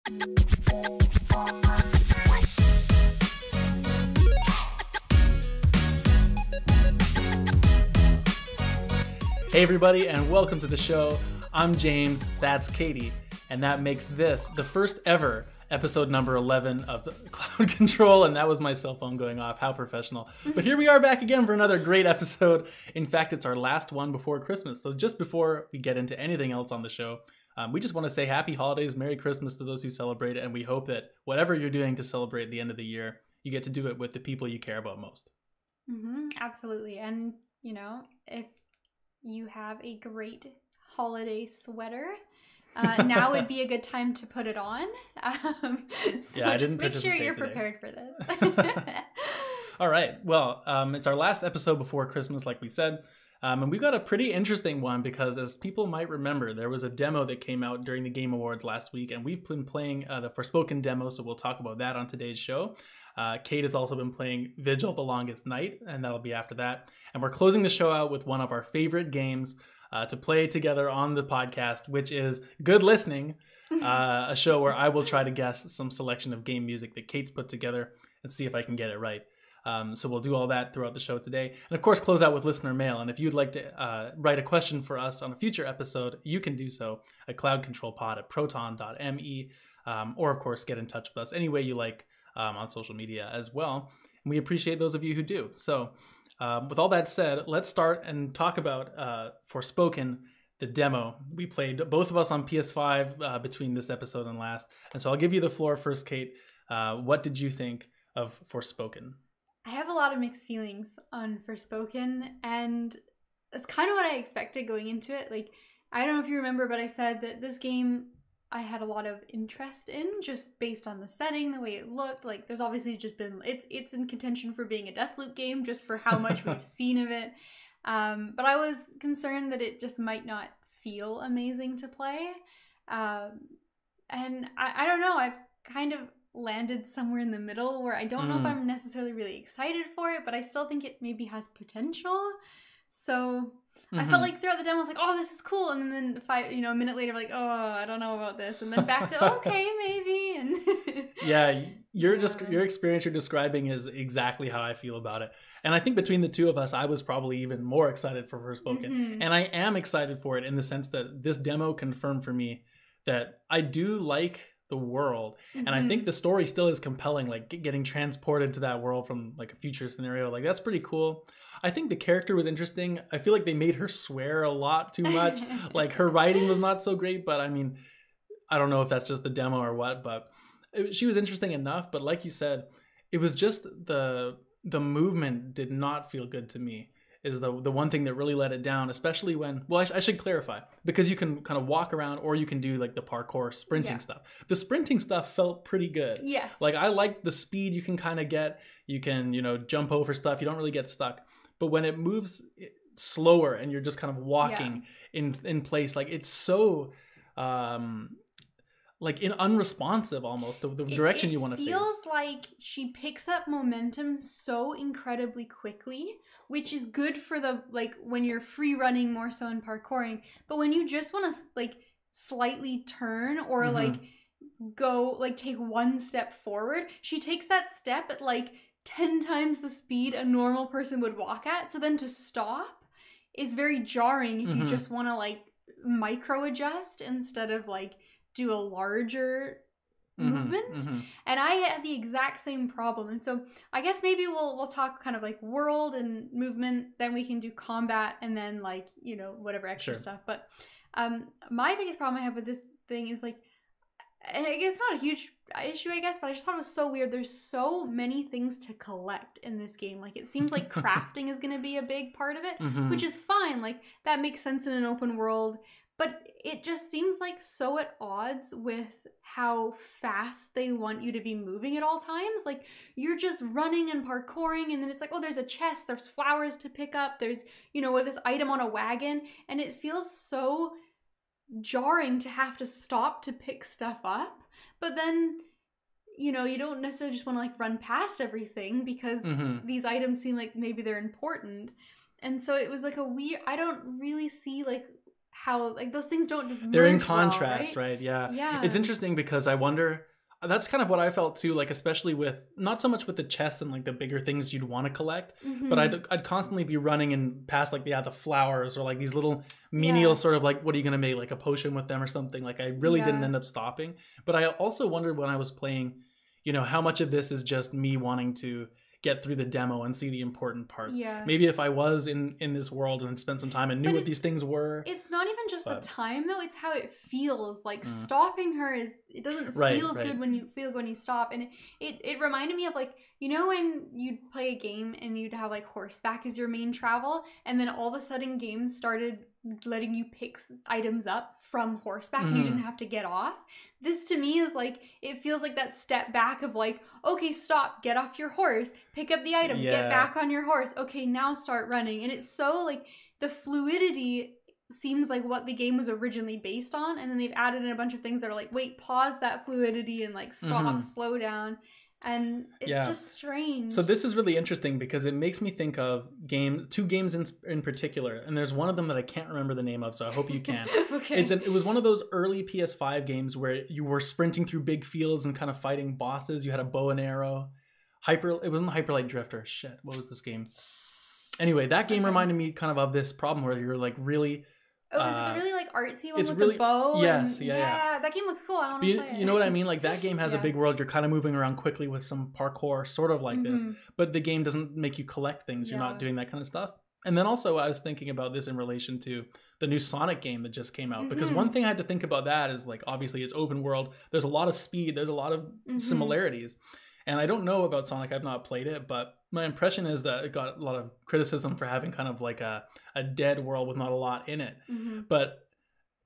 Hey everybody, and welcome to the show. I'm James, that's Katie, and that makes this the first ever episode number 11 of Cloud Control, and that was my cell phone going off. How professional. But here we are back again for another great episode. In fact, it's our last one before Christmas. So just before we get into anything else on the show, we just want to say happy holidays, Merry Christmas to those who celebrate it, and we hope that whatever you're doing to celebrate the end of the year, you get to do it with the people you care about most. Absolutely. And, you know, if you have a great holiday sweater, now would be a good time to put it on. So I just didn't make sure you're today. prepared for this. All right. Well, it's our last episode before Christmas, like we said. And we've got a pretty interesting one because, as people might remember, there was a demo that came out during the Game Awards last week, and we've been playing the Forespoken Demo, so we'll talk about that on today's show. Kate has also been playing Vigil the Longest Night, and that'll be after that. And we're closing the show out with one of our favorite games to play together on the podcast, which is Good Listening, a show where I will try to guess some selection of game music that Kate's put together and see if I can get it right. So we'll do all that throughout the show today. And of course, close out with listener mail. And if you'd like to write a question for us on a future episode, you can do so at CloudControlPod@proton.me. Or of course, get in touch with us any way you like on social media as well. And we appreciate those of you who do. So with all that said, let's start and talk about Forespoken, the demo. We played, both of us, on PS5 between this episode and last. And so I'll give you the floor first, Kate. What did you think of Forespoken? I have a lot of mixed feelings on Forespoken, and it's kind of what I expected going into it. Like, I don't know if you remember, but I said that this game I had a lot of interest in just based on the setting, the way it looked. Like, there's obviously just been, it's in contention for being a Deathloop game just for how much we've seen of it. But I was concerned that it just might not feel amazing to play. And I don't know, I've kind of landed somewhere in the middle where I don't know if I'm necessarily really excited for it, but I still think it maybe has potential. So I felt like throughout the demo I was like, oh, this is cool, and then a minute later, like, oh, I don't know about this, and then back to okay, maybe. And yeah, your experience you're describing is exactly how I feel about it. And I think between the two of us, I was probably even more excited for Forespoken. And I am excited for it in the sense that this demo confirmed for me that I do like the world, and I think the story still is compelling, like getting transported to that world from like a future scenario. Like, that's pretty cool. I think the character was interesting. I feel like they made her swear a lot too much. Like, her writing was not so great, but I mean, I don't know if that's just the demo or what, but she was interesting enough. But like you said, it was just the movement did not feel good to me, is the one thing that really let it down, especially when, well, I should clarify, because you can kind of walk around or you can do like the parkour sprinting stuff. The sprinting stuff felt pretty good. Yes. Like, I like the speed you can kind of get. You can, jump over stuff. You don't really get stuck. But when it moves slower and you're just kind of walking in place, like, it's so unresponsive almost to the direction you want to face. It feels like she picks up momentum so incredibly quickly, which is good for the, like, when you're free running more so in parkouring. But when you just want to, like, slightly turn or like go, like, take one step forward, she takes that step at like 10 times the speed a normal person would walk at. So then to stop is very jarring if you just want to, like, micro adjust instead of like do a larger movement. And I had the exact same problem. And so I guess maybe we'll talk kind of like world and movement, then we can do combat, and then, like, whatever extra stuff. But my biggest problem I have with this thing is, like, and it's not a huge issue, I guess, but I just thought it was so weird. There's so many things to collect in this game. Like, it seems like crafting is going to be a big part of it, which is fine. Like, that makes sense in an open world. But it just seems like so at odds with how fast they want you to be moving at all times. Like, you're just running and parkouring, and then it's like, oh, there's a chest, there's flowers to pick up, there's, this item on a wagon. And it feels so jarring to have to stop to pick stuff up. But then, you don't necessarily just want to, like, run past everything because these items seem like maybe they're important. And so it was like a weird, I don't really see, like, how like those things don't just they're in merge well, contrast, right? Yeah. Yeah. It's interesting because I wonder, that's kind of what I felt too, like especially with not so much with the chests and like the bigger things you'd want to collect, but I'd constantly be running and past like the flowers or like these little menial sort of like, what are you gonna make, like a potion with them or something. Like I really didn't end up stopping. But I also wondered when I was playing, you know, how much of this is just me wanting to get through the demo and see the important parts. Yeah. Maybe if I was in this world and spent some time and knew what these things were. It's not even just the time though, it's how it feels. Like stopping her it doesn't feel as good when you stop. And it reminded me of like, you know, when you'd play a game and you'd have like horseback as your main travel, and then all of a sudden games started letting you pick items up from horseback and you didn't have to get off. This to me is like, it feels like that step back of like, okay, stop, get off your horse, pick up the item, get back on your horse. Okay, now start running. And it's so like the fluidity seems like what the game was originally based on. And then they've added in a bunch of things that are like, wait, pause that fluidity and like stop, slow down. And it's just strange. So this is really interesting because it makes me think of two games in particular, and there's one of them that I can't remember the name of, so I hope you can. Okay. It was one of those early PS5 games where you were sprinting through big fields and kind of fighting bosses. You had a bow and arrow. It wasn't Hyper Light Drifter. Shit, what was this game? Anyway, that game reminded me kind of this problem where you're like really... Oh, is it the really like artsy one with the bow? Yes, yeah. That game looks cool. I want to play it. You know what I mean? Like that game has a big world. You're kind of moving around quickly with some parkour, sort of like this. But the game doesn't make you collect things. You're not doing that kind of stuff. And then also I was thinking about this in relation to the new Sonic game that just came out. Because one thing I had to think about that is like, obviously it's open world. There's a lot of speed. There's a lot of similarities. And I don't know about Sonic. I've not played it, but my impression is that it got a lot of criticism for having kind of like a dead world with not a lot in it. But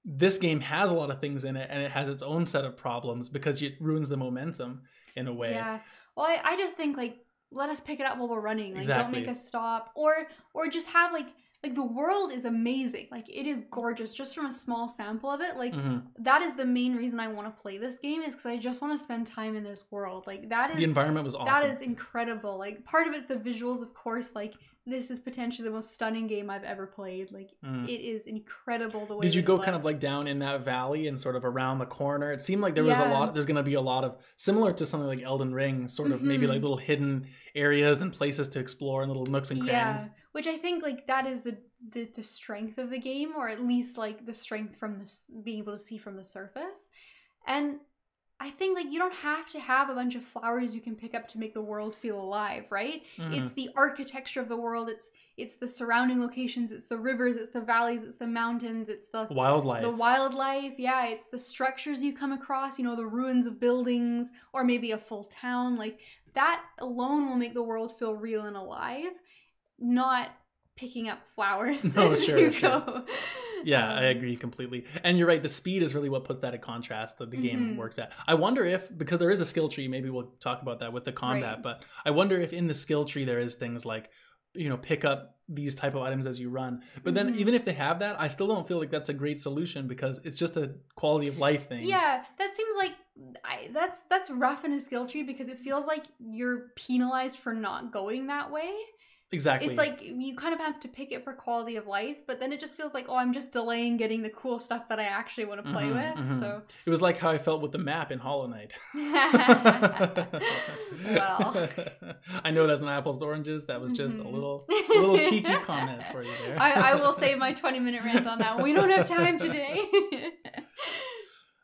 this game has a lot of things in it, and it has its own set of problems because it ruins the momentum in a way. Yeah. Well, I just think like, let us pick it up while we're running. Like, don't make us stop, or just have like the world is amazing. Like it is gorgeous just from a small sample of it. Like that is the main reason I want to play this game, is because I just want to spend time in this world. Like that is, the environment was awesome. That is incredible. Like part of it's the visuals, of course. Like this is potentially the most stunning game I've ever played. Like it is incredible the way. Did you go kind of like down in that valley and sort of around the corner? It seemed like there was there's going to be a lot of, similar to something like Elden Ring, sort of maybe like little hidden areas and places to explore and little nooks and crannies. Yeah, which I think like that is the strength of the game, or at least like the strength from being able to see from the surface. And I think like you don't have to have a bunch of flowers you can pick up to make the world feel alive, right? It's the architecture of the world, it's the surrounding locations, it's the rivers, it's the valleys, it's the mountains, it's the wildlife, yeah, it's the structures you come across, you know, the ruins of buildings, or maybe a full town. Like that alone will make the world feel real and alive, not picking up flowers as you go. Yeah, I agree completely. And you're right, the speed is really what puts that in contrast that the game works at. I wonder if, because there is a skill tree, maybe we'll talk about that with the combat, but I wonder if in the skill tree there is things like, you know, pick up these type of items as you run. But then even if they have that, I still don't feel like that's a great solution, because it's just a quality of life thing. Yeah, that seems like that's rough in a skill tree, because it feels like you're penalized for not going that way. Exactly. It's like you kind of have to pick it for quality of life, but then it just feels like, oh, I'm just delaying getting the cool stuff that I actually want to play with. So it was like how I felt with the map in Hollow Knight. Well, I know it has an apples to oranges. That was just a little cheeky comment for you there. I will save my 20-minute rant on that. We don't have time today.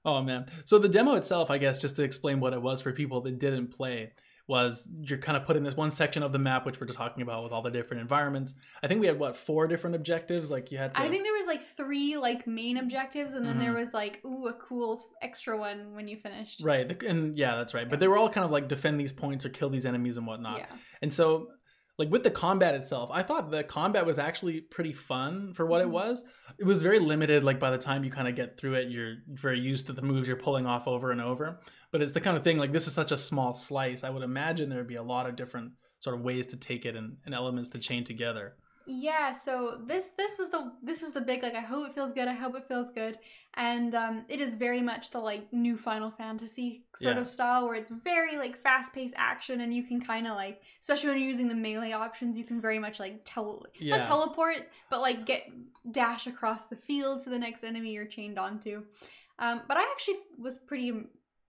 Oh man. So the demo itself, I guess, just to explain what it was for people that didn't play, was you're kind of put in this one section of the map, which we're talking about with all the different environments. I think we had 4 different objectives. Like you had to... I think there was like 3 like main objectives, and then there was like, a cool extra one when you finished. Right. And yeah, that's right. But they were all kind of like defend these points or kill these enemies and whatnot. Yeah. And so like with the combat itself, I thought the combat was actually pretty fun for what it was. It was very limited. Like by the time you kind of get through it, you're very used to the moves you're pulling off over and over. But it's the kind of thing, like this is such a small slice. I would imagine there would be a lot of different sort of ways to take it and elements to chain together. Yeah, so this was the big, like, I hope it feels good, I hope it feels good. And it is very much the like new Final Fantasy sort of style, where it's very like fast-paced action, and you can kind of like, especially when you're using the melee options, you can very much like not teleport, but like dash across the field to the next enemy you're chained onto. But I actually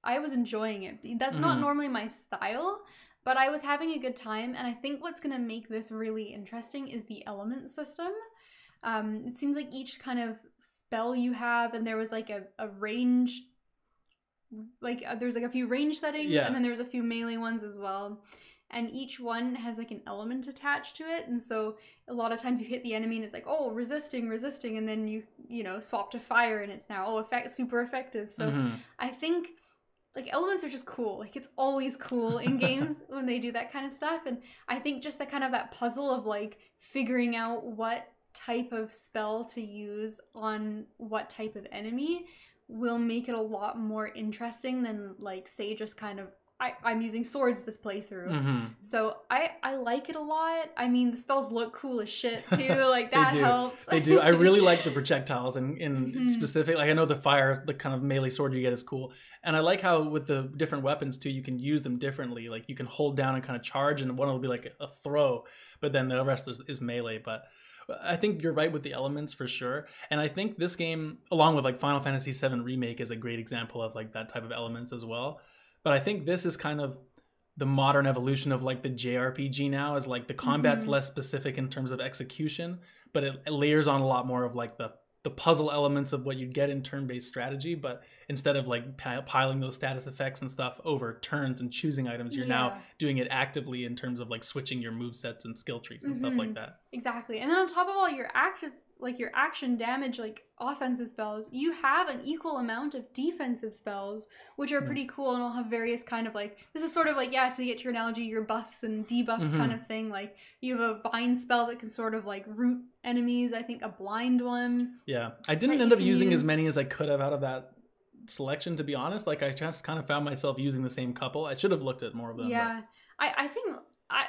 I was enjoying it. That's not normally my style, but I was having a good time, and I think what's going to make this really interesting is the element system. It seems like each kind of spell you have, and there was like a range, like there's like a few range settings, and then there's a few melee ones as well. And each one has like an element attached to it, and so a lot of times you hit the enemy and it's like, oh, resisting, and then you know, swap to fire and it's now super effective. So I think like elements are just cool. Like it's always cool in games when they do that kind of stuff. And I think just that puzzle of like figuring out what type of spell to use on what type of enemy will make it a lot more interesting than like, say, just kind of I'm using swords this playthrough. So I like it a lot. I mean, the spells look cool as shit too. Like that helps. They do. I really like the projectiles in specific. Like I know the fire, the kind of melee sword you get is cool. And I like how with the different weapons too, you can use them differently. Like you can hold down and kind of charge, and one will be like a throw, but then the rest is melee. But I think you're right with the elements for sure. And I think this game, along with like Final Fantasy VII Remake, is a great example of like that type of elements as well. But I think this is kind of the modern evolution of like the JRPG now, is like the combat's less specific in terms of execution, but it layers on a lot more of like the puzzle elements of what you'd get in turn-based strategy. But instead of like piling those status effects and stuff over turns and choosing items, you're now doing it actively in terms of like switching your movesets and skill trees and stuff like that. Exactly. And then on top of all your action damage, like offensive spells, you have an equal amount of defensive spells, which are pretty cool, and will have various kind of like, this is sort of like, to get to your analogy, your buffs and debuffs kind of thing. Like you have a vine spell that can sort of like root enemies, I think a blind one. Yeah, I didn't end up using as many as I could have out of that selection, to be honest. Like I just kind of found myself using the same couple. I should have looked at more of them. Yeah, but I think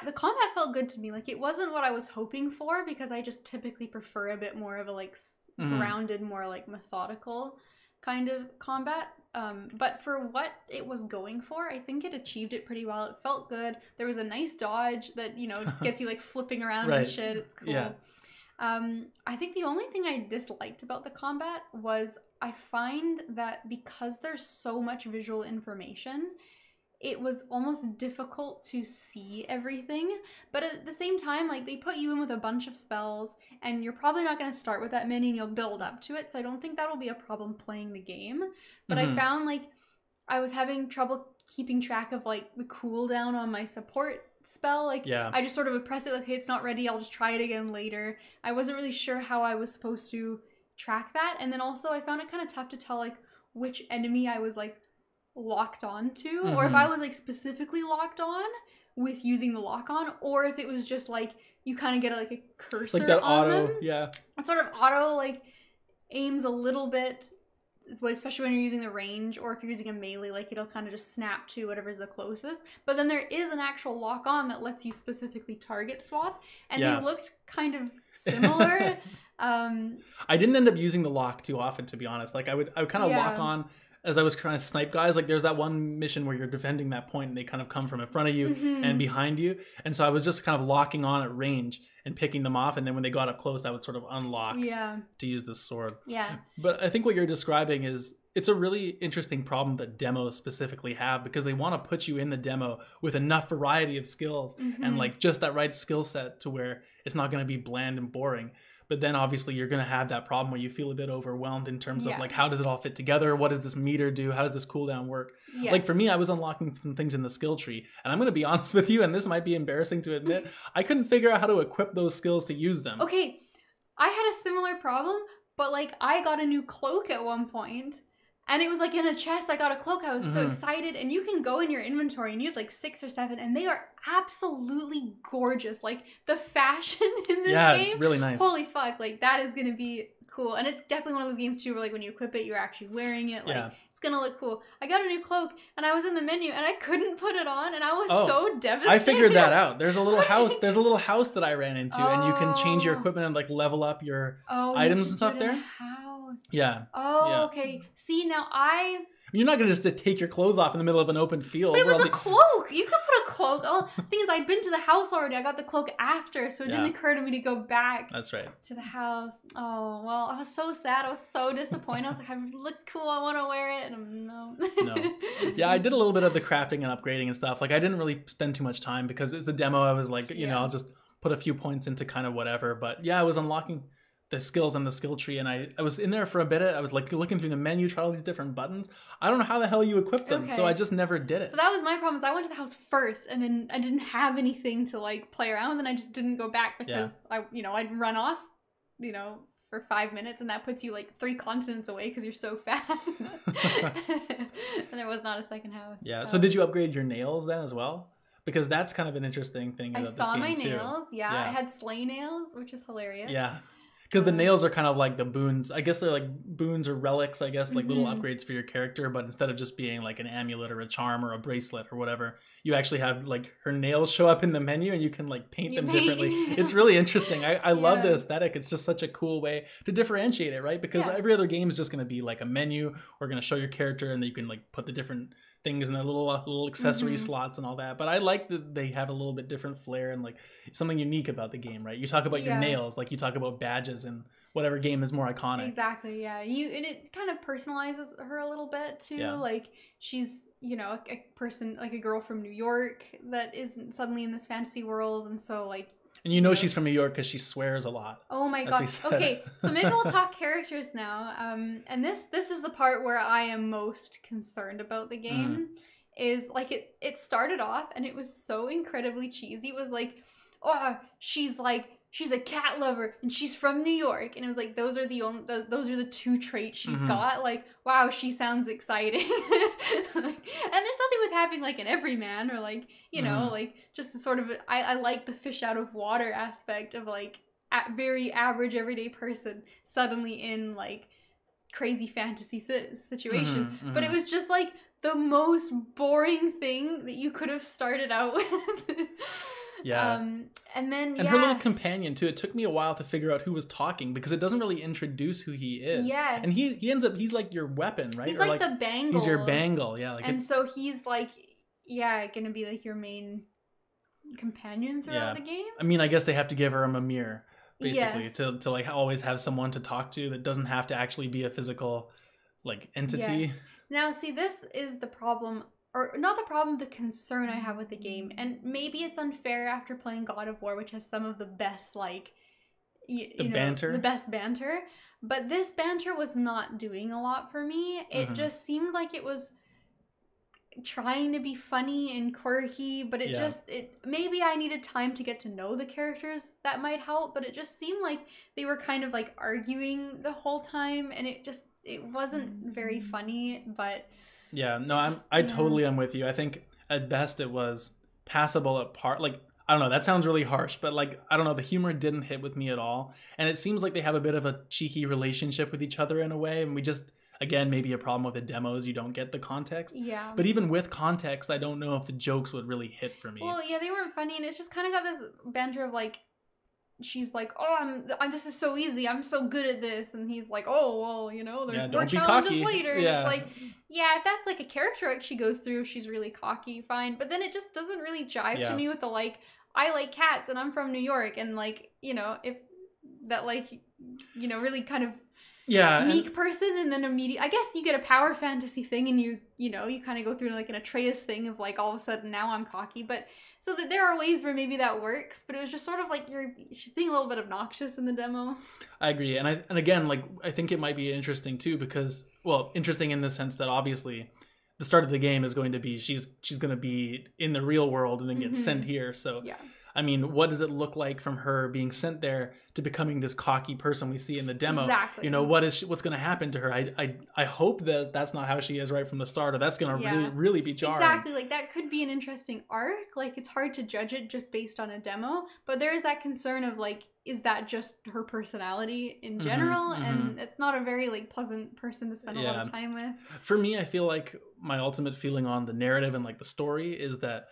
the combat felt good to me. Like it wasn't what I was hoping for, because I just typically prefer a bit more of a like grounded, more like methodical kind of combat. But for what it was going for, I think it achieved it pretty well. It felt good. There was a nice dodge that, you know, gets you like flipping around and shit. It's cool. Yeah. I think the only thing I disliked about the combat was I find that because there's so much visual information, it was almost difficult to see everything. But at the same time, like they put you in with a bunch of spells, and you're probably not going to start with that many, and you'll build up to it. So I don't think that'll be a problem playing the game. But I found like I was having trouble keeping track of like the cooldown on my support spell. Like I just sort of would press it like, hey, it's not ready, I'll just try it again later. I wasn't really sure how I was supposed to track that. And then also I found it kind of tough to tell like which enemy I was like locked on to, or if I was like specifically locked on with using the lock on, or if it was just like you kind of get like a cursor like that on auto them. It sort of auto like aims a little bit, especially when you're using the range, or if you're using a melee, like it'll kind of just snap to whatever's the closest. But then there is an actual lock on that lets you specifically target swap, and they looked kind of similar. I didn't end up using the lock too often, to be honest. Like I would kind of lock on as I was trying to snipe guys. Like there's that one mission where you're defending that point and they kind of come from in front of you and behind you. And so I was just kind of locking on at range and picking them off. And then when they got up close, I would sort of unlock to use this sword. Yeah. But I think what you're describing is, it's a really interesting problem that demos specifically have, because they want to put you in the demo with enough variety of skills and like just that right skill set to where it's not going to be bland and boring. But then obviously you're going to have that problem where you feel a bit overwhelmed in terms of like, how does it all fit together? What does this meter do? How does this cooldown work? Like for me, I was unlocking some things in the skill tree, and I'm going to be honest with you, and this might be embarrassing to admit, I couldn't figure out how to equip those skills to use them. Okay, I had a similar problem, but like I got a new cloak at one point. And it was like in a chest, I got a cloak. I was so excited. And you can go in your inventory and you have like 6 or 7, and they are absolutely gorgeous. Like the fashion in this game. Yeah, it's really nice. Holy fuck. Like that is going to be cool. And it's definitely one of those games too where like when you equip it, you're actually wearing it. Like it's gonna look cool. I got a new cloak, and I was in the menu, and I couldn't put it on, and I was so devastated. I figured that out. There's a little house. There's a little house that I ran into, and you can change your equipment and like level up your items and stuff there. Yeah. Oh, okay. See, now you're not gonna just take your clothes off in the middle of an open field. But it was a cloak. You could put a cloak. Oh, the thing is, I'd been to the house already. I got the cloak after, so it didn't occur to me to go back. That's right. To the house. Oh, well, I was so sad. I was so disappointed. I was like, it looks cool. I want to wear it. And no. Yeah, I did a little bit of the crafting and upgrading and stuff. Like, I didn't really spend too much time because it's a demo. I was like, you know, I'll just put a few points into kind of whatever. But yeah, I was unlocking the skills and the skill tree, and I was in there for a bit. I was like looking through the menu, try all these different buttons. I don't know how the hell you equip them, so I just never did it. So that was my problem. Is I went to the house first, and then I didn't have anything to like play around with, and I just didn't go back because I'd run off, for 5 minutes, and that puts you like 3 continents away because you're so fast. And there was not a second house. Yeah. So did you upgrade your nails then as well? Because that's kind of an interesting thing about this game too. I saw my nails. Yeah, I had sleigh nails, which is hilarious. Yeah. Because the nails are kind of like the boons. I guess they're like boons or relics, I guess, like little upgrades for your character. But instead of just being like an amulet or a charm or a bracelet or whatever, you actually have like her nails show up in the menu and you can like paint them differently. It's really interesting. I love the aesthetic. It's just such a cool way to differentiate it, right? Because every other game is just going to be like a menu or going to show your character and then you can like put the different things in the little accessory slots and all that. But I like that they have a little bit different flair and like something unique about the game, right? You talk about your nails, like you talk about badges and whatever game is more iconic. Exactly, yeah. And it kind of personalizes her a little bit too. Yeah. Like she's, a person, like a girl from New York that isn't suddenly in this fantasy world, and so like. And she's from New York because she swears a lot. Oh my god. Okay, so maybe we'll talk characters now. And this is the part where I am most concerned about the game. Is like it started off and it was so incredibly cheesy. It was like, oh, she's a cat lover and she's from New York, and it was like those are the 2 traits she's got. Like, wow, she sounds exciting. And there's something with having like an everyman or like like just sort of I like the fish out of water aspect of like a very average everyday person suddenly in like crazy fantasy situation. But it was just like the most boring thing that you could have started out with. Yeah. And then her little companion too. It took me a while to figure out who was talking because it doesn't really introduce who he is. Yes. And he ends up, he's like your weapon, right? He's like the bangle. He's your bangle, yeah. Like so he's like, gonna be like your main companion throughout the game. I mean, I guess they have to give her a mimir basically to like always have someone to talk to that doesn't have to actually be a physical like entity. Yes. Now, see, this is the problem. Or not the problem, the concern I have with the game. And maybe it's unfair after playing God of War, which has some of the best, like, banter. The best banter. But this banter was not doing a lot for me. It just seemed like it was trying to be funny and quirky, but maybe I needed time to get to know the characters that might help, but it just seemed like they were kind of like arguing the whole time, and it wasn't very funny, but... Yeah, no, I totally am with you. I think at best it was passable at part. Like, I don't know, that sounds really harsh, but like, I don't know, the humor didn't hit with me at all. And it seems like they have a bit of a cheeky relationship with each other in a way. And we just, again, maybe a problem with the demos, you don't get the context. Yeah. But even with context, I don't know if the jokes would really hit for me. Well, yeah, they weren't funny. And it's just kind of got this banter of like, she's like, oh, this is so easy. I'm so good at this. And he's like, oh, well, there's more challenges later. Yeah. And it's like, yeah, if that's like a character arc she goes through, if she's really cocky, fine. But then it just doesn't really jive to me with the like, I like cats and I'm from New York. And like, if that like, really kind of meek person, and then I guess you get a power fantasy thing and you kind of go through like an Atreus thing of like all of a sudden now I'm cocky. But so that there are ways where maybe that works, but it was just sort of like you're being a little bit obnoxious in the demo. I agree. And again, like I think it might be interesting too because, well, interesting in the sense that obviously the start of the game is going to be she's going to be in the real world and then get sent here. So I mean, what does it look like from her being sent there to becoming this cocky person we see in the demo? Exactly. You know, what's going to happen to her? I hope that that's not how she is right from the start, or that's going to really, really be jarring. Exactly. Like, that could be an interesting arc. Like, it's hard to judge it just based on a demo, but there is that concern of, like, is that just her personality in general? And it's not a very, like, pleasant person to spend a lot of time with. For me, I feel like my ultimate feeling on the narrative and, like, the story is that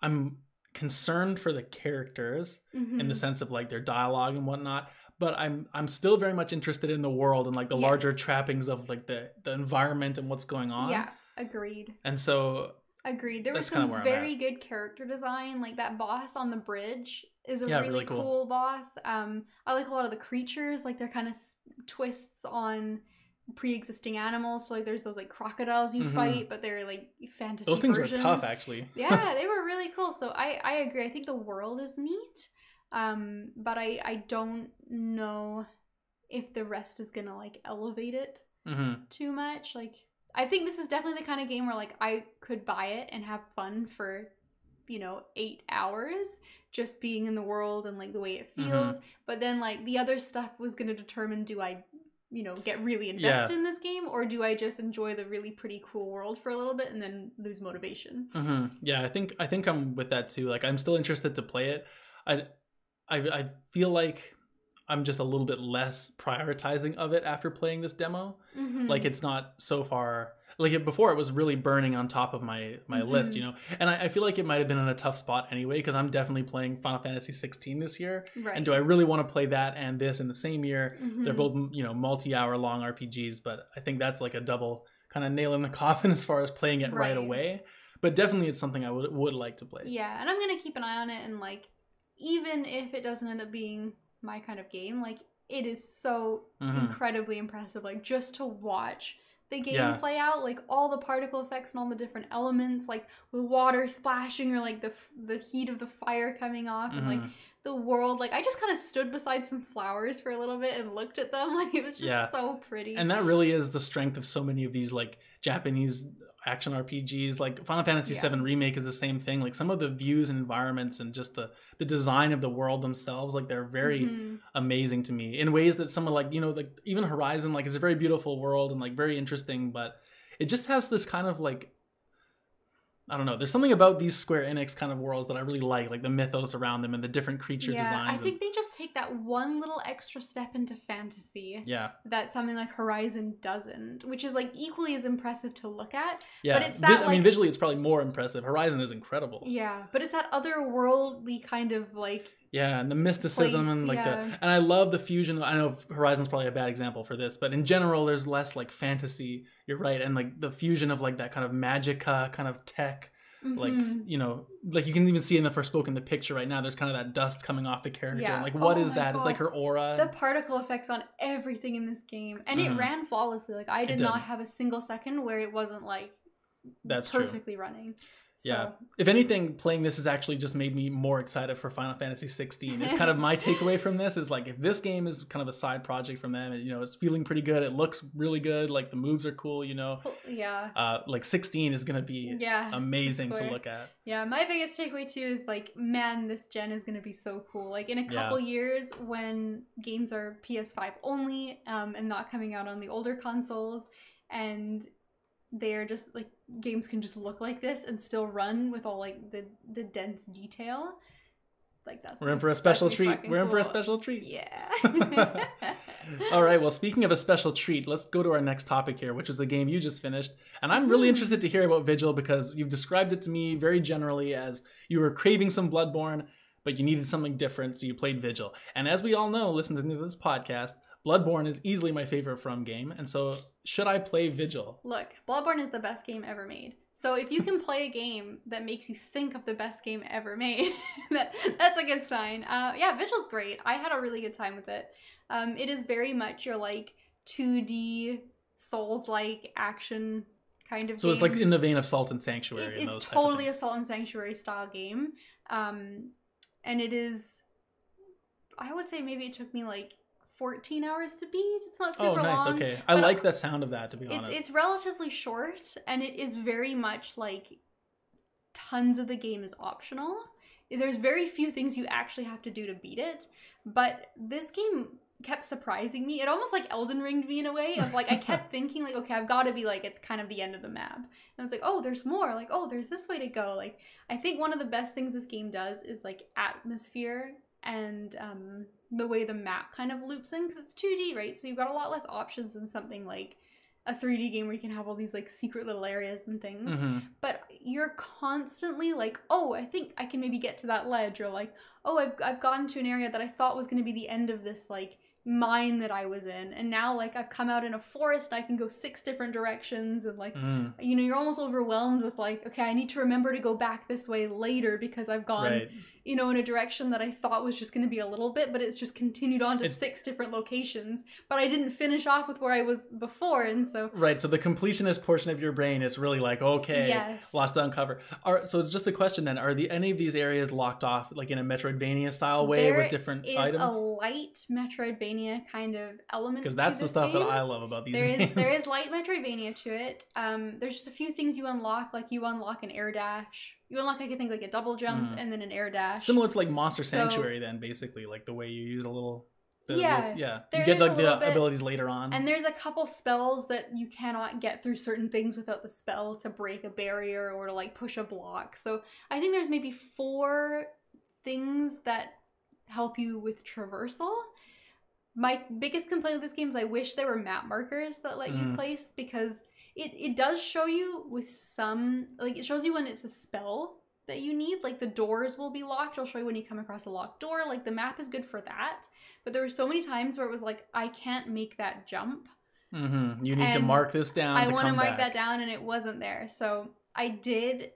I'm concerned for the characters in the sense of, like, their dialogue and whatnot, but I'm still very much interested in the world and, like, the larger trappings of, like, the environment and what's going on. Yeah, agreed. And so agreed. There was some very good character design. Like, that boss on the bridge is a really cool boss. I like a lot of the creatures. Like, they're kind of twists on pre-existing animals. So, like, there's those, like, crocodiles you fight, but they're, like, fantasy those things versions. were tough, actually. Yeah, they were really cool. So I agree. I think the world is neat, but I don't know if the rest is gonna, like, elevate it too much. Like, I think this is definitely the kind of game where, like, I could buy it and have fun for, you know, 8 hours just being in the world and, like, the way it feels. But then, like, the other stuff was gonna determine, do I, you know, get really invested in this game, or do I just enjoy the really pretty cool world for a little bit and then lose motivation? Yeah, I think I'm with that too. Like, I'm still interested to play it. I feel like I'm just a little bit less prioritizing of it after playing this demo. Like, it's not so far, like, before it was really burning on top of my list, you know, and I feel like it might have been in a tough spot anyway, because I'm definitely playing Final Fantasy 16 this year, and do I really want to play that and this in the same year? They're both, you know, multi-hour long RPGs, but I think that's like a double kind of nail in the coffin as far as playing it right away. But definitely it's something I would like to play. Yeah, and I'm gonna keep an eye on it, and, like, even if it doesn't end up being my kind of game, like, it is so incredibly impressive, like, just to watch the game play out, like, all the particle effects and all the different elements, like, with water splashing, or, like, the heat of the fire coming off, and, like, the world. Like, I just kind of stood beside some flowers for a little bit and looked at them. Like, it was just so pretty. And that really is the strength of so many of these, like, Japanese action RPGs. Like, Final Fantasy VII Remake is the same thing. Like, some of the views and environments and just the design of the world themselves, like, they're very amazing to me in ways that someone, like, you know, like, even Horizon, like, it's a very beautiful world and, like, very interesting, but it just has this kind of, like, I don't know. There's something about these Square Enix kind of worlds that I really like the mythos around them and the different creature designs. I think they just take that one little extra step into fantasy. Yeah. That something like Horizon doesn't, which is, like, equally as impressive to look at. Yeah. But it's that, I mean, visually it's probably more impressive. Horizon is incredible. Yeah, but it's that otherworldly kind of, like, yeah, and the mysticism and, like, and I love the fusion. I know Horizon's probably a bad example for this, but in general, there's less, like, fantasy. You're right, and, like, the fusion of, like, that kind of magica kind of tech, like, you know, like, you can even see in the Forespoken, the picture right now. There's kind of that dust coming off the character. And, like, what is that? God. It's like her aura. The particle effects on everything in this game, and it ran flawlessly. Like, I did not have a single second where it wasn't, like, that's perfectly running. So. Yeah. If anything, playing this has actually just made me more excited for Final Fantasy 16. It's kind of my takeaway from this is, like, if this game is kind of a side project from them, and, you know, it's feeling pretty good, it looks really good, like, the moves are cool, you know. Yeah. Like, 16 is going to be amazing to look at. Yeah, my biggest takeaway too is, like, man, this gen is going to be so cool. Like, in a couple years when games are PS5 only and not coming out on the older consoles, and they're just, like, games can just look like this and still run with all, like, the dense detail. Like, we're in for a special treat. We're in for a special treat. Yeah. All right. Well, speaking of a special treat, let's go to our next topic here, which is a game you just finished. And I'm really interested to hear about Vigil, because you've described it to me very generally as you were craving some Bloodborne, but you needed something different, so you played Vigil. And as we all know, listening to this podcast, Bloodborne is easily my favorite From game, and so should I play Vigil? Look, Bloodborne is the best game ever made. So if you can play a game that makes you think of the best game ever made, that's a good sign. Yeah, Vigil's great. I had a really good time with it. It is very much your, like, 2D Souls-like action kind of game. So it's like in the vein of Salt and Sanctuary. It's totally a Salt and Sanctuary style game. And it is, I would say maybe it took me, like, 14 hours to beat. It's not super long. Oh, nice. Okay. I like the sound of that, to be honest. It's relatively short, and it is very much, like, tons of the game is optional. there's very few things you actually have to do to beat it. But this game kept surprising me. It almost like Elden Ringed me in a way of like, I kept thinking like, okay, I've got to be like at kind of the end of the map. And I was like, oh, there's more. Like, oh, there's this way to go. Like, I think one of the best things this game does is like atmosphere and the way the map kind of loops in, because it's 2D, right? So you've got a lot less options than something like a 3D game where you can have all these like secret little areas and things. But you're constantly like, oh, I think I can maybe get to that ledge, or like, oh, I've gotten to an area that I thought was going to be the end of this like mine that I was in, and now like I've come out in a forest, I can go 6 different directions, and like you know, you're almost overwhelmed with like, okay, I need to remember to go back this way later because I've gone you know, in a direction that I thought was just going to be a little bit, but it's just continued on to 6 different locations, but I didn't finish off with where I was before. And so so the completionist portion of your brain is really like, okay, lots to uncover. So it's just a question then, are any of these areas locked off like in a Metroidvania style way with different items? There is a light Metroidvania kind of element, because that's the stuff that I love about these games. There is light Metroidvania to it. There's just a few things you unlock, like you unlock an air dash. You unlock, I think, like a double jump and then an air dash. Similar to like Monster Sanctuary then, basically, like the way you use a little... You get like the abilities later on. And there's a couple spells that you cannot get through certain things without the spell to break a barrier or to like push a block. So I think there's maybe 4 things that help you with traversal. My biggest complaint with this game is I wish there were map markers that let you place, because it does show you with some, like it shows you when it's a spell that you need, like the doors will be locked. It'll show you when you come across a locked door. Like the map is good for that. But there were so many times where it was like, I can't make that jump. You need to mark this down. I want to mark that down, and it wasn't there. So I did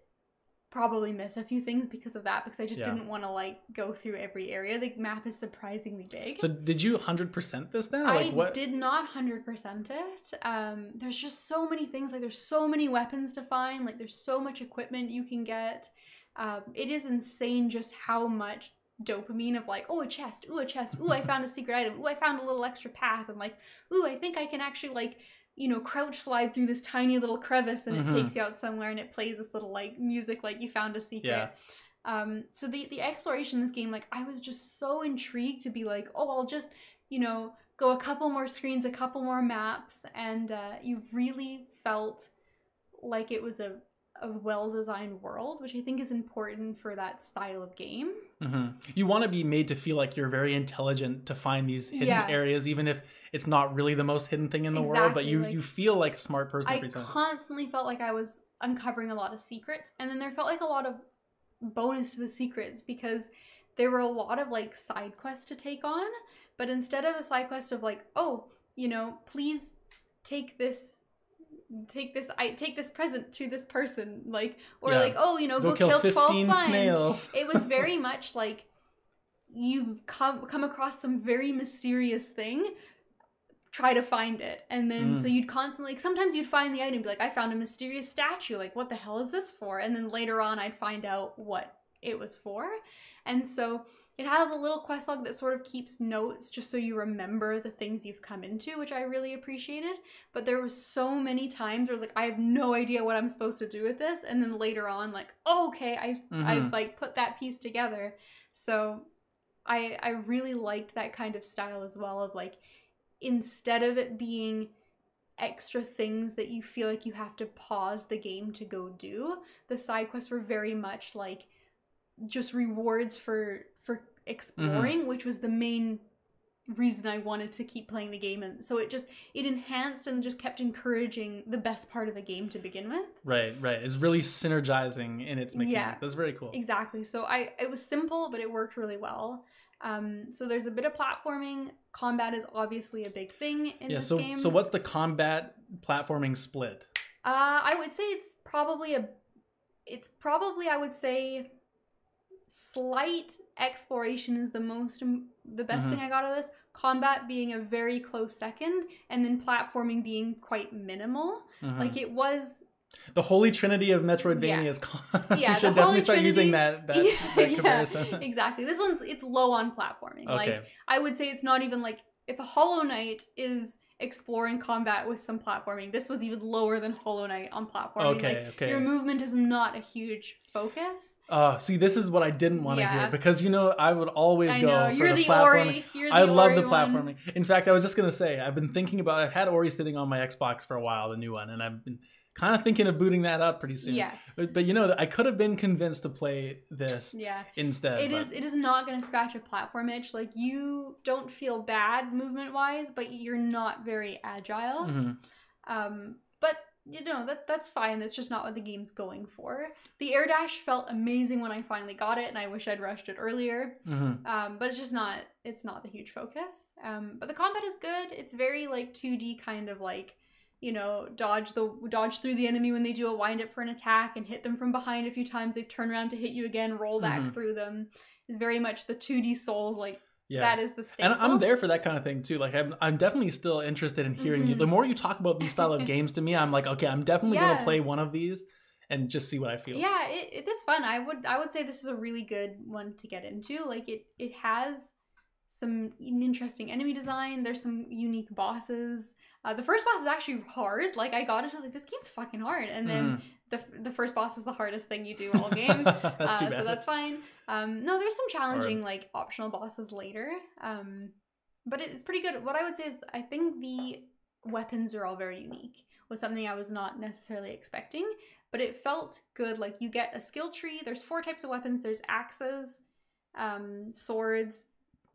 probably miss a few things because of that, because I just didn't want to like go through every area. The map is surprisingly big. So did you 100% this then? Or I did not 100% it. There's just so many things. Like there's so many weapons to find. Like there's so much equipment you can get. It is insane just how much dopamine of like, oh, a chest, ooh, I found a secret item, ooh, I found a little extra path, and like, ooh, I think I can actually like, you know, crouch slide through this tiny little crevice, and it takes you out somewhere, and it plays this little like music like you found a secret. So the exploration in this game, like I was just so intrigued to be like, oh, I'll just, you know, go a couple more screens, a couple more maps, and you really felt like it was a well-designed world, which I think is important for that style of game. You want to be made to feel like you're very intelligent to find these hidden areas, even if it's not really the most hidden thing in the world, but you feel like a smart person every time. I constantly felt like I was uncovering a lot of secrets, and then there felt like a lot of bonus to the secrets, because there were a lot of like side quests to take on, but instead of a side quest of like, oh, you know, please take this present to this person, like, or like, oh, you know, go kill 12 snails. It was very much like you've come across some very mysterious thing, try to find it, and then so you'd constantly, like, sometimes you'd find the item and be like, I found a mysterious statue, like what the hell is this for? And then later on I'd find out what it was for. And so it has a little quest log that sort of keeps notes just so you remember the things you've come into, which I really appreciated. But there was so many times where I was like, I have no idea what I'm supposed to do with this. And then later on, like, oh, okay, I've like put that piece together. So I really liked that kind of style as well, of like, instead of it being extra things that you feel like you have to pause the game to go do, the side quests were very much like just rewards for exploring, which was the main reason I wanted to keep playing the game. And so it enhanced and just kept encouraging the best part of the game to begin with. Right. It's really synergizing in its mechanic. Yeah, that's very cool. Exactly. So it was simple, but it worked really well. So there's a bit of platforming. Combat is obviously a big thing in this game. So what's the combat platforming split? I would say it's probably I would say slight exploration is the best thing I got out of this. Combat being a very close second, and then platforming being quite minimal. Like it was the holy trinity of Metroidvanias. You should definitely start using that comparison. Exactly. It's low on platforming. Okay. Like I would say it's not even like, if a Hollow Knight is explore and combat with some platforming. This was even lower than Hollow Knight on platforming. Okay. Your movement is not a huge focus. See, this is what I didn't want to hear, because I would always go for the platforming. I love the platforming. In fact, I was just gonna say, I've been thinking about. I've had Ori sitting on my Xbox for a while, the new one, and I've been kind of thinking of booting that up pretty soon. Yeah. But I could have been convinced to play this instead. It is not going to scratch a platform itch. Like, you don't feel bad movement wise, but you're not very agile. But that's fine. That's just not what the game's going for. The air dash felt amazing when I finally got it, and I wish I'd rushed it earlier. But it's not the huge focus. But the combat is good. It's very like 2D kind of like, dodge through the enemy when they do a wind up for an attack and hit them from behind a few times. They turn around to hit you again, roll back through them. It's very much the 2D Souls, like that is the staple. And I'm there for that kind of thing too. Like I'm definitely still interested in hearing you. The more you talk about these style of games to me, I'm like, okay, I'm definitely gonna play one of these and just see what I feel. Yeah, it is fun. I would say this is a really good one to get into. Like it has some interesting enemy design. There's some unique bosses. The first boss is actually hard. Like, I got it, I was like, this game's fucking hard. And then the first boss is the hardest thing you do all game. That's too bad. So that's fine. No, there's some challenging, like, optional bosses later. But it's pretty good. What I would say is I think the weapons are all very unique. Was something I was not necessarily expecting. But it felt good. Like, you get a skill tree. There's 4 types of weapons. There's axes, swords,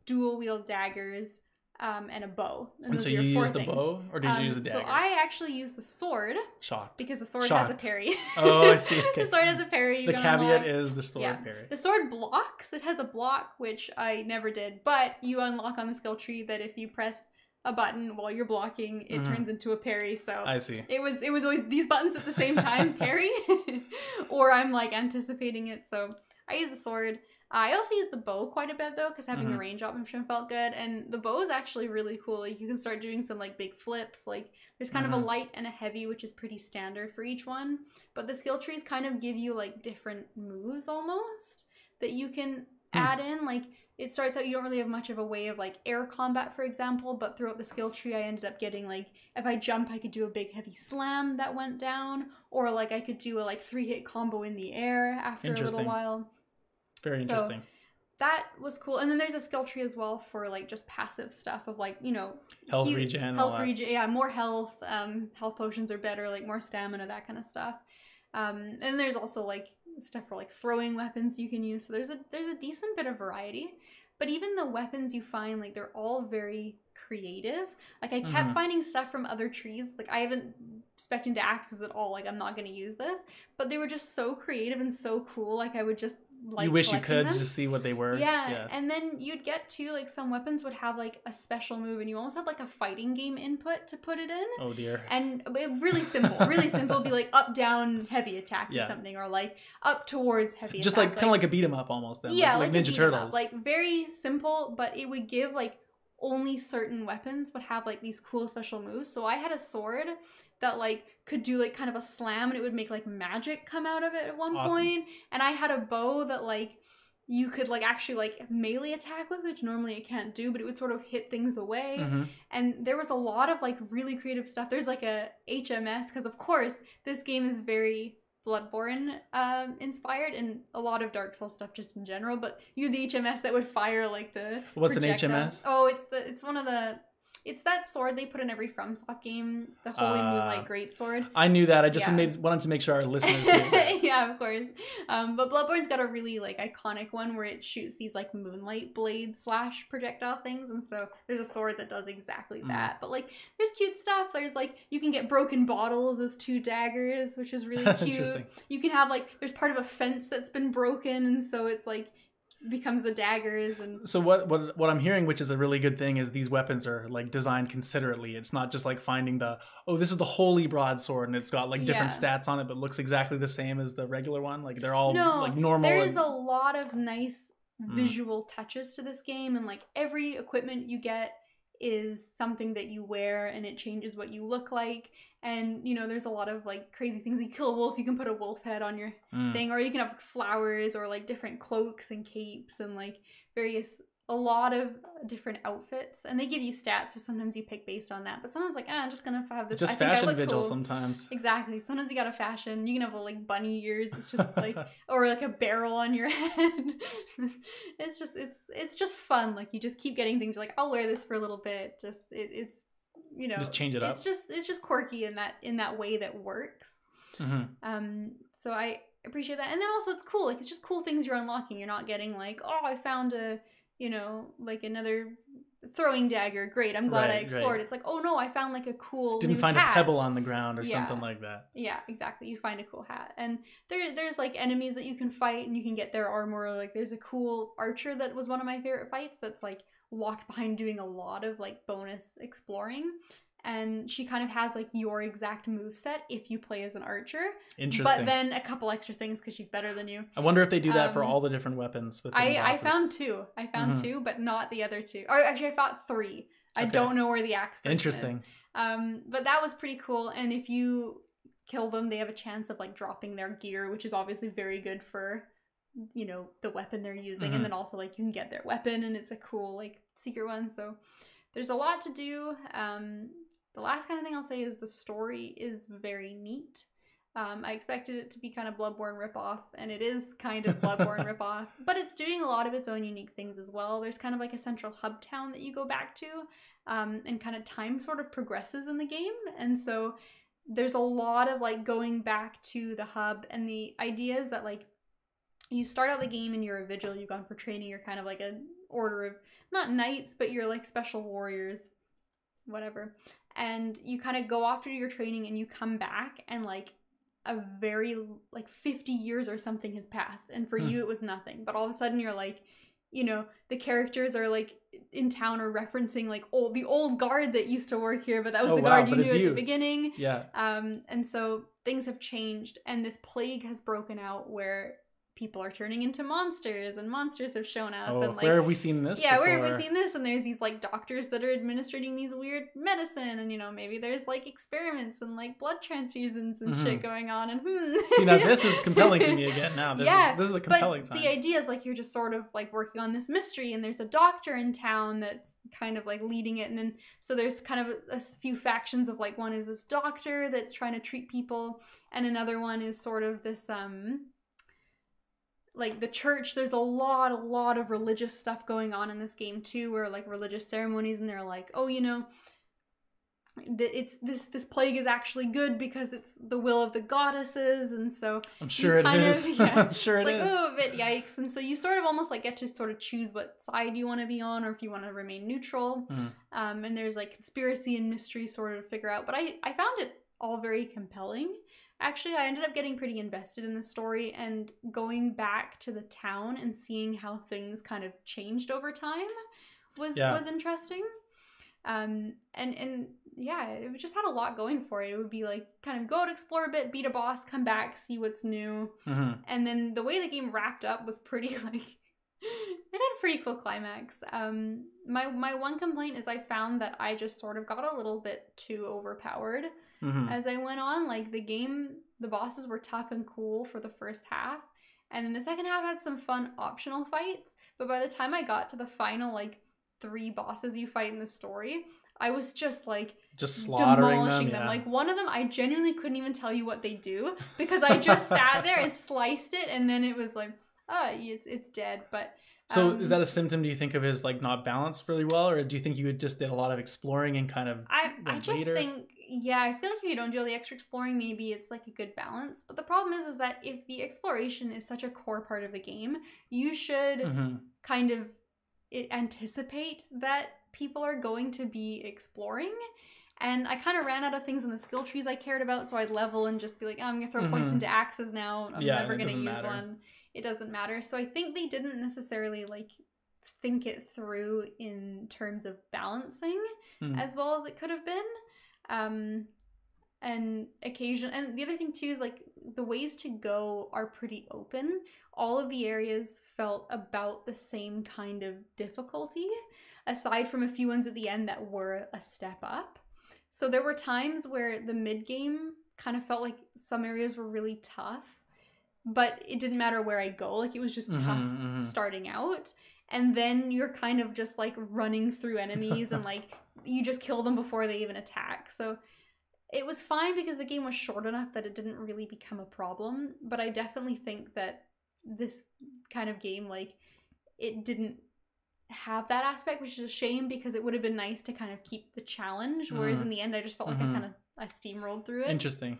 dual wield daggers, and a bow. And so you used the bow, or did you use the daggers? So I actually used the sword. Shocked. Because the sword has a parry. Oh, I see. Okay. The sword has a parry. The caveat is the sword parry. The sword blocks. It has a block, which I never did. But you unlock on the skill tree that if you press a button while you're blocking, it turns into a parry. So I see. It was always these buttons at the same time, parry, or I'm like anticipating it. So I use the sword. I also use the bow quite a bit though, because having a range option felt good, and the bow is actually really cool. Like, you can start doing some like big flips. Like, there's kind of a light and a heavy, which is pretty standard for each one. But the skill trees kind of give you like different moves almost that you can add in. Like, it starts out, you don't really have much of a way of like air combat, for example, but throughout the skill tree I ended up getting like, if I jump I could do a big heavy slam that went down, or like I could do a like 3-hit combo in the air after a little while. Very interesting. So that was cool. And then there's a skill tree as well for like just passive stuff of like, health regen. Yeah, more health. Health potions are better, like more stamina, that kind of stuff. And there's also like stuff for like throwing weapons you can use. So there's a decent bit of variety. But even the weapons you find, like, they're all very creative. Like, I kept finding stuff from other trees. Like, I haven't specced into axes at all. Like, I'm not going to use this. But they were just so creative and so cool. Like, I would just like, you wish you could just see what they were. Yeah. And then you'd get to like, some weapons would have like a special move, and you almost had like a fighting game input to put it in. Oh dear. And really simple. Be like up, down, heavy attack or something, or like up towards heavy just attack. Like kind of like a beat 'em up almost then. Yeah, like Ninja Turtles. Like, very simple, but it would give like only certain weapons would have like these cool special moves. So I had a sword that like could do like kind of a slam, and it would make like magic come out of it at one point. And I had a bow that like you could like actually like melee attack with, which normally it can't do, but it would sort of hit things away. And there was a lot of like really creative stuff. There's like a HMS, because of course this game is very Bloodborne inspired, and a lot of Dark Souls stuff just in general. But you had the HMS that would fire like the What's projectile. an HMS? Oh, it's that sword they put in every FromSoft game, the Holy Moonlight Greatsword. I knew that. I just wanted to make sure our listeners knew that. Yeah, of course. But Bloodborne's got a really like iconic one where it shoots these like moonlight blade / projectile things, and so there's a sword that does exactly that. But like, there's cute stuff. There's like, you can get broken bottles as 2 daggers, which is really cute. Interesting. You can have like, there's part of a fence that's been broken, and so it's like becomes the daggers. And so what I'm hearing, which is a really good thing, is these weapons are like designed considerately. It's not just like finding this is the holy broadsword and it's got like different stats on it but looks exactly the same as the regular one. Like, they're all like normal. There's a lot of nice visual touches to this game, and like every equipment you get is something that you wear, and it changes what you look like. And, there's a lot of, like, crazy things. Like, you kill a wolf, you can put a wolf head on your thing. Or you can have flowers, or, like, different cloaks and capes and, like, various a lot of different outfits, and they give you stats, so sometimes you pick based on that, but sometimes like, I'm just gonna have this. Just fashion Vigil cool. Sometimes. Exactly. Sometimes you got a fashion. You can have like bunny ears. It's just like, or like a barrel on your head. It's just fun. Like you just keep getting things. You're like, I'll wear this for a little bit. It's you know, just change it up. It's just quirky in that way that works. Mm-hmm. So I appreciate that, and then also it's cool. Like it's just cool things you're unlocking. You're not getting like, oh, I found a, you know, like another throwing dagger. Great, I'm glad I explored. It's like, oh no, I found like a cool didn't new find hat. A pebble on the ground or something like that. Yeah, exactly. You find a cool hat, and there's like enemies that you can fight, and you can get their armor. Like there's a cool archer that was one of my favorite fights. That's like locked behind doing a lot of like bonus exploring. And she kind of has like your exact moveset if you play as an archer. Interesting. But then a couple extra things because she's better than you. I wonder if they do that for all the different weapons. I found two. I found two, but not the other two. Or actually, I found three. I don't know where the axe person Interesting. is. But that was pretty cool. And if you kill them, they have a chance of like dropping their gear, which is obviously very good for, you know, the weapon they're using. And then also like you can get their weapon, and it's a cool like secret one. So there's a lot to do. The last kind of thing I'll say is the story is very neat. I expected it to be kind of Bloodborne ripoff, and it is kind of Bloodborne ripoff, but it's doing a lot of its own unique things as well. There's kind of like a central hub town that you go back to, and kind of time sort of progresses in the game. And so there's a lot of like going back to the hub, and the idea is that like you start out the game and you're a Vigil, you've gone for training, you're kind of like an order of, not knights, but you're like special warriors, whatever. And you kind of go off to do your training, and you come back, and like a very like 50 years or something has passed, and for you it was nothing, but all of a sudden you're like, you know, the characters are like in town or referencing like the old guard that used to work here, but that was the guard you knew at the beginning. And so things have changed, and this plague has broken out where people are turning into monsters, and monsters have shown up. And like, where have we seen this before? Where have we seen this? And there's these like doctors that are administering these weird medicine, and you know, maybe there's like experiments and like blood transfusions and shit going on. And see, now this is compelling to me again. Now this is a compelling but time. The idea is like you're just sort of like working on this mystery, and there's a doctor in town that's kind of like leading it, and then so there's kind of a few factions of like, one is this doctor that's trying to treat people, and another one is sort of this like the church. There's a lot of religious stuff going on in this game too, where like religious ceremonies, and they're like, oh, you know, it's this plague is actually good because it's the will of the goddesses, and so I'm sure it is. I'm sure it is. Oh, a bit yikes. And so you sort of almost like get to sort of choose what side you want to be on, or if you want to remain neutral. And there's like conspiracy and mystery sort of to figure out. But I found it all very compelling. Actually, I ended up getting pretty invested in the story, and going back to the town and seeing how things kind of changed over time was interesting. And yeah, it just had a lot going for it. It would be like kind of go out, explore a bit, beat a boss, come back, see what's new. And then the way the game wrapped up was pretty like it had a pretty cool climax. My one complaint is I found that I just sort of got a little bit too overpowered. As I went on. Like the bosses were tough and cool for the first half, and in the second half had some fun optional fights, but by the time I got to the final like 3 bosses you fight in the story, I was just like slaughtering demolishing them. Like one of them I genuinely couldn't even tell you what they do, because I just sat there and sliced it, and then it was like, oh, it's dead. But so is that a symptom, do you think, of his like not balanced really well, or do you think you just did a lot of exploring and kind of I just think, yeah, I feel like if you don't do all the extra exploring, maybe it's like a good balance. But the problem is that if the exploration is such a core part of the game, you should kind of anticipate that people are going to be exploring. And I kind of ran out of things in the skill trees I cared about, so I'd level and just be like, oh, I'm going to throw points into axes now. I'm never going to use one. It doesn't matter. So I think they didn't necessarily like think it through in terms of balancing as well as it could have been. And the other thing too is like the ways to go are pretty open. All of the areas felt about the same kind of difficulty, aside from a few ones at the end that were a step up. So there were times where the mid game kind of felt like some areas were really tough, but it didn't matter where I go. Like it was just tough starting out. and then you're kind of just like running through enemies and like you just kill them before they even attack. So it was fine because the game was short enough that it didn't really become a problem, but I definitely think that this kind of game, like, it didn't have that aspect, which is a shame because it would have been nice to kind of keep the challenge, whereas in the end I just felt like I steamrolled through it. Interesting.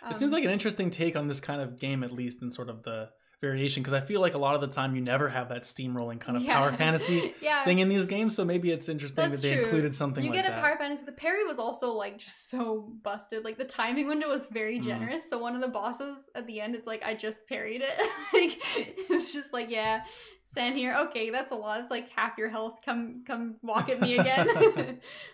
It seems like an interesting take on this kind of game, at least in sort of the variation, because I feel like a lot of the time you never have that steamrolling kind of power fantasy thing in these games, so maybe it's interesting that they included something like that. You get a power fantasy. The parry was also like just so busted. Like the timing window was very generous, so one of the bosses at the end, it's like I just parried it. Like it's just like, yeah, stand here, okay, that's a lot, it's like half your health, come walk at me again.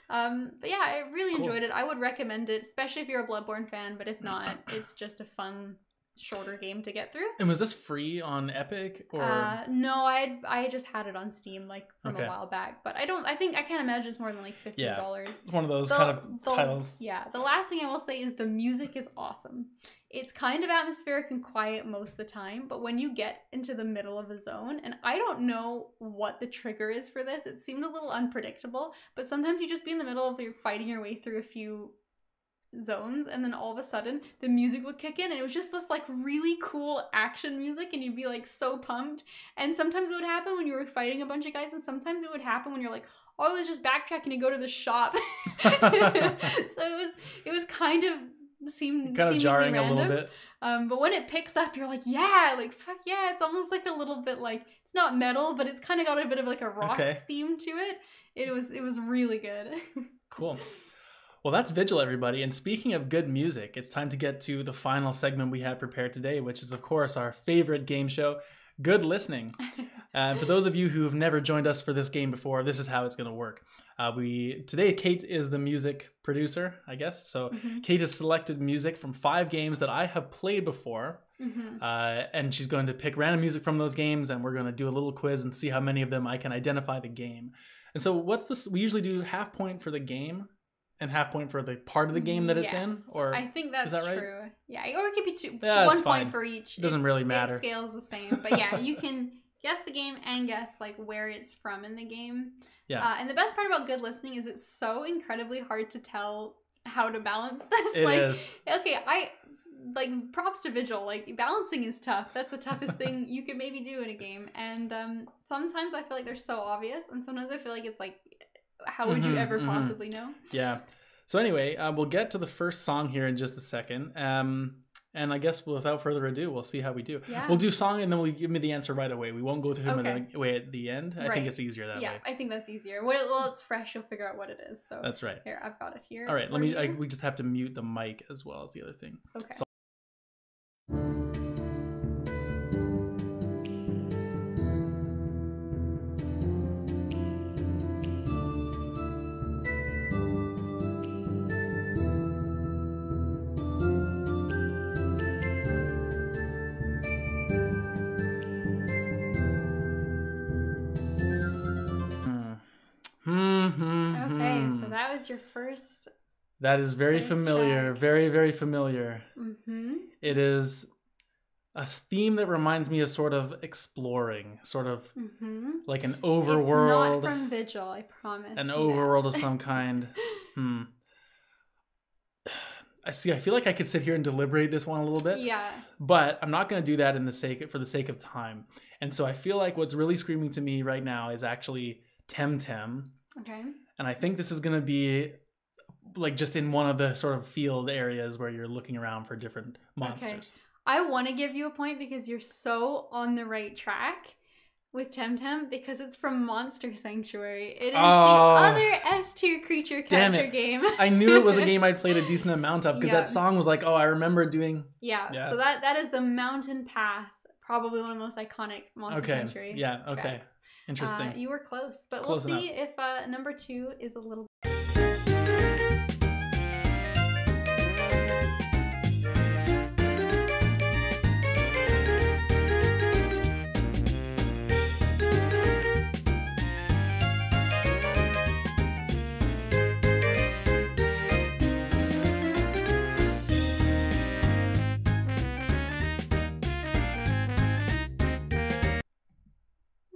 But yeah, I really enjoyed it. I would recommend it, especially if you're a Bloodborne fan, but if not, it's just a fun shorter game to get through. And was this free on Epic or no, I just had it on Steam like from a while back, but I can't imagine it's more than like $50. It's one of those kind of titles. Yeah, the last thing I will say is the music is awesome. It's kind of atmospheric and quiet most of the time, but when you get into the middle of a zone, and I don't know what the trigger is for this, it seemed a little unpredictable, but sometimes you just be in the middle of fighting your way through a few zones, and then all of a sudden the music would kick in, and it was just this like really cool action music, and you'd be like so pumped. And sometimes it would happen when you were fighting a bunch of guys, and sometimes it would happen when you're like, oh, I was just backtracking to go to the shop. So it was kind of seemed jarring random, a little bit. But when it picks up, you're like, yeah, like fuck yeah, it's almost like a little bit like, it's not metal, but it's kind of got a bit of like a rock theme to it. It was really good. Cool. Well, that's Vigil, everybody. And speaking of good music, it's time to get to the final segment we have prepared today, which is, of course, our favorite game show, Good Listening. For those of you who have never joined us for this game before, this is how it's going to work. Today, Kate is the music producer, I guess. So Kate has selected music from 5 games that I have played before. And she's going to pick random music from those games, and we're going to do a little quiz and see how many of them I can identify the game. And so we usually do half point for the game and half point for the part of the game that it's in, or I think that's right? true. Yeah, or it could be 1 point for each. It doesn't really matter. It scales the same, but yeah, you can guess the game and guess like where it's from in the game. Yeah, and the best part about Good Listening is it's so incredibly hard to tell how to balance this. It is. Okay, props to Vigil. Like balancing is tough. That's the toughest thing you could maybe do in a game, and sometimes I feel like they're so obvious, and sometimes I feel like it's like, how would you ever possibly know? Yeah. So anyway, we'll get to the first song here in just a second. And I guess without further ado, we'll see how we do. Yeah. We'll do song and then we'll give me the answer right away. We won't go through him away at the end. I think it's easier that way. Yeah, I think that's easier. Well, it's fresh. You'll figure out what it is. So that's right. Here, I've got it here. All right. We just have to mute the mic as well as the other thing. Okay. So your first. That is very familiar. Track. Very, very familiar. It is a theme that reminds me of sort of exploring, sort of like an overworld. It's not from Vigil, I promise. An overworld of some kind. I feel like I could sit here and deliberate this one a little bit. Yeah. But I'm not going to do that for the sake of time. And so I feel like what's really screaming to me right now is actually Temtem. Okay. And I think this is going to be like just in one of the sort of field areas where you're looking around for different monsters. Okay. I want to give you a point because you're so on the right track with Temtem because it's from Monster Sanctuary. It is the other S-tier creature catcher game. I knew it was a game I'd played a decent amount of because that song was like, oh, I remember doing... Yeah. So that is the Mountain Path, probably one of the most iconic Monster Sanctuary tracks. Interesting. You were close, but we'll see if number 2 is a little.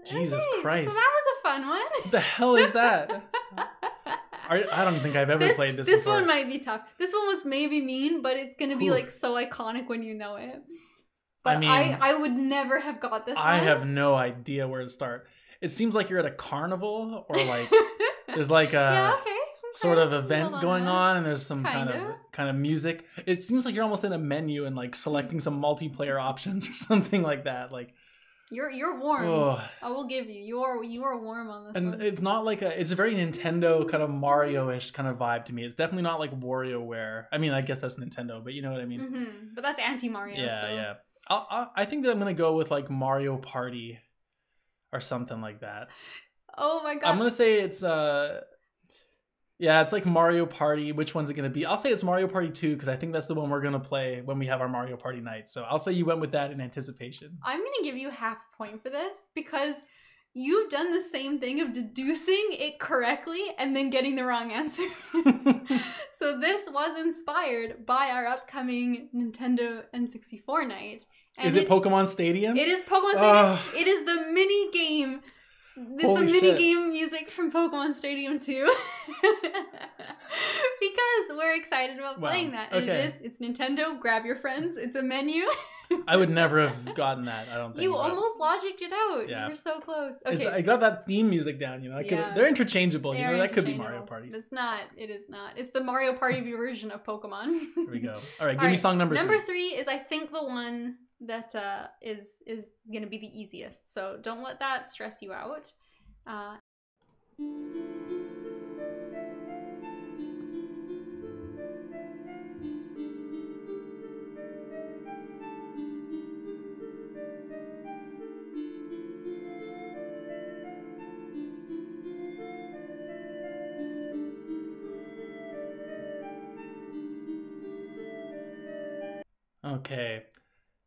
Jesus Okay, Christ. So that was a fun one. What the hell is that? I don't think I've ever played this before. This one might be tough. This one was maybe mean, but it's going to be like so iconic when you know it. But I mean, I would never have got this one. I have no idea where to start. It seems like you're at a carnival or like there's like a sort of event going on and there's some kind of music. It seems like you're almost in a menu and like selecting some multiplayer options or something like that. Like you're warm. Oh. I will give you. You are warm on this one. And it's not like it's a very Nintendo kind of Mario-ish kind of vibe to me. It's definitely not like WarioWare. I mean, I guess that's Nintendo, but you know what I mean? Mm-hmm. But that's anti-Mario. Yeah, so. yeah. I think that I'm going to go with like Mario Party or something like that. Oh my god. I'm going to say it's it's like Mario Party. Which one's it going to be? I'll say it's Mario Party 2 because I think that's the one we're going to play when we have our Mario Party night. So I'll say you went with that in anticipation. I'm going to give you half a point for this because you've done the same thing of deducing it correctly and then getting the wrong answer. So this was inspired by our upcoming Nintendo N64 night. And is it Pokemon Stadium? It is Pokemon Stadium. It is the mini game. The mini game music from Pokemon Stadium 2. Because we're excited about playing that. And it's Nintendo, grab your friends. It's a menu. I would never have gotten that, I don't think. You almost logicked it out. Yeah. You were so close. Okay. I got that theme music down, you know. They're interchangeable, you know. That could be Mario Party. It's not. It is not. It's the Mario Party version of Pokemon. Here we go. All right, give me song number 3. Number 3 is, I think, the one that is going to be the easiest. So don't let that stress you out. Okay.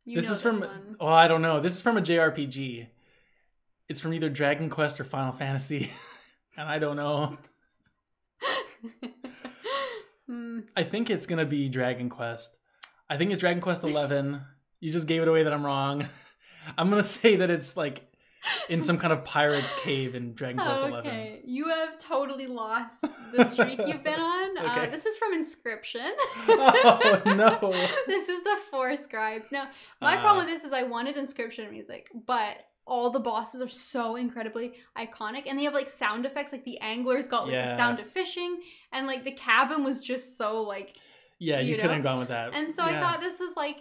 This is from one. Oh, I don't know. This is from a JRPG. It's from either Dragon Quest or Final Fantasy. And I don't know. I think it's going to be Dragon Quest. I think it's Dragon Quest 11. You just gave it away that I'm wrong. I'm going to say that it's like in some kind of pirate's cave in Dragon Quest 11. Okay, you have totally lost the streak you've been on. Okay. This is from Inscription. Oh, no. This is the Four Scribes. Now, my problem with this is I wanted Inscription music, but all the bosses are so incredibly iconic, and they have like sound effects. Like the anglers got like the sound of fishing, and like the cabin was just so like you couldn't have gone with that. And so I thought this was like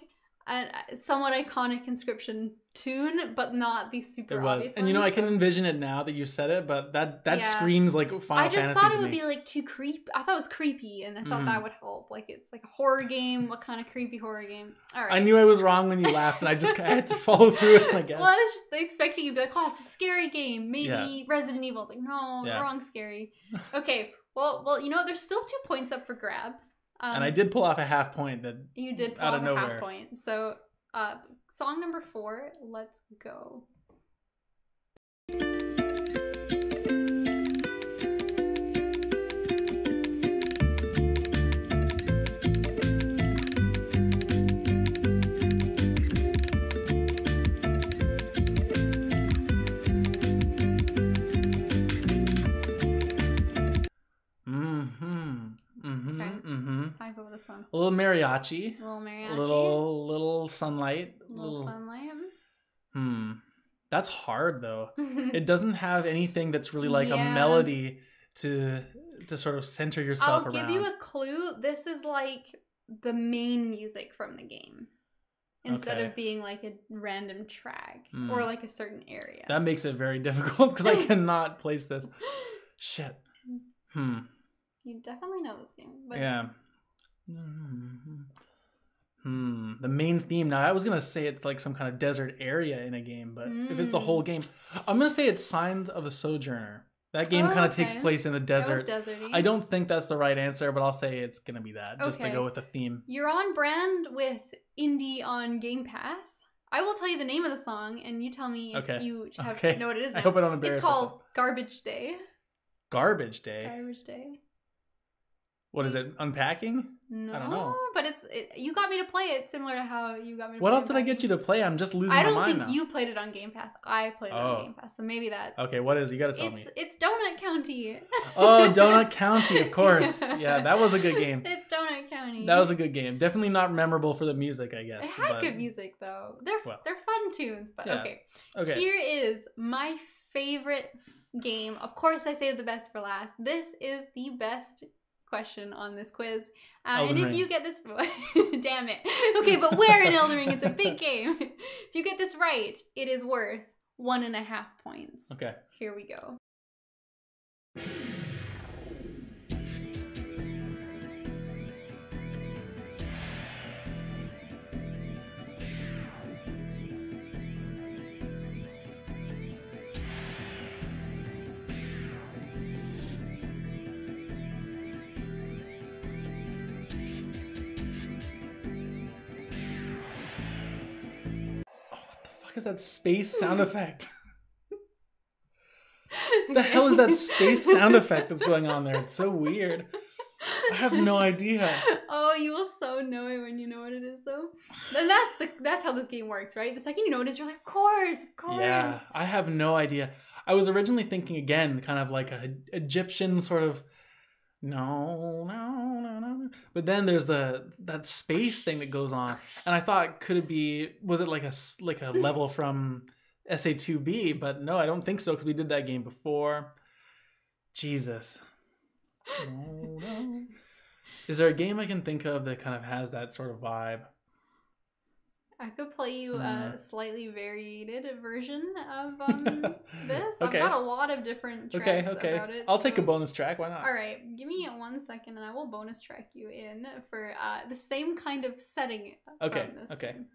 a somewhat iconic Inscription tune, but not the super obvious and you know, I can envision it now that you said it, but that screams like Final Fantasy. I just thought it would be like too creepy. I thought it was creepy, and I thought that would help. Like it's like a horror game. What kind of creepy horror game? All right. I knew I was wrong when you laughed, and I had to follow through with it, I guess. Well, I was just expecting you to be like, oh, it's a scary game. Maybe Resident Evil. It's like, no, wrong scary. Okay. Well, you know what? There's still 2 points up for grabs. And I did pull off a half point that you did pull off a half point. So, song number 4. Let's go. This one. A little mariachi. A little mariachi. Little sunlight. Little sunlight. That's hard though. It doesn't have anything that's really like a melody to sort of center yourself around. I'll give you a clue. This is like the main music from the game. Instead of being like a random track or like a certain area. That makes it very difficult because I cannot place this. Shit. You definitely know this game. But yeah. The main theme. Now, I was going to say it's like some kind of desert area in a game, but if it's the whole game, I'm going to say it's Signs of a Sojourner. That game kind of takes place in the desert. I don't think that's the right answer, but I'll say it's going to be that, just to go with the theme. You're on brand with indie on Game Pass. I will tell you the name of the song, and you tell me if you know what it is now. I hope I don't embarrass myself. It's called Garbage Day. Garbage Day? Garbage Day. What is it? Unpacking? No, I don't know. But you got me to play it similar to how you got me to What play else did I get you to play? I'm just losing my mind now. I don't think you played it on Game Pass. I played it on Game Pass. So maybe that's... Okay, what is it? You gotta tell me. It's Donut County. Oh, Donut County, of course. Yeah, that was a good game. It's Donut County. That was a good game. Definitely not memorable for the music, I guess. It had good music, though. They're fun tunes, but yeah. Okay. Here is my favorite game. Of course, I saved the best for last. This is the best question on this quiz. And if you get this... Damn it. Okay, but where in Elden Ring? It's a big game. If you get this right, it is worth 1.5 points. Okay. Here we go. What is that space sound effect? The hell is that space sound effect that's going on there? It's so weird. I have no idea. Oh, you will so know it when you know what it is, though. And that's how this game works, right? The second you know what it is, you're like, of course. Yeah, I have no idea. I was originally thinking, again, kind of like a Egyptian sort of, no. But then there's that space thing that goes on, and I thought, was it like a level from SA2B? But no, I don't think so, because we did that game before. Jesus. No. Is there a game I can think of that kind of has that sort of vibe? I could play you a slightly varied version of this. Okay. I've got a lot of different tracks about it. I'll take a bonus track. Why not? All right. Give me 1 second and I will bonus track you in for the same kind of setting. Okay. From this Okay. game.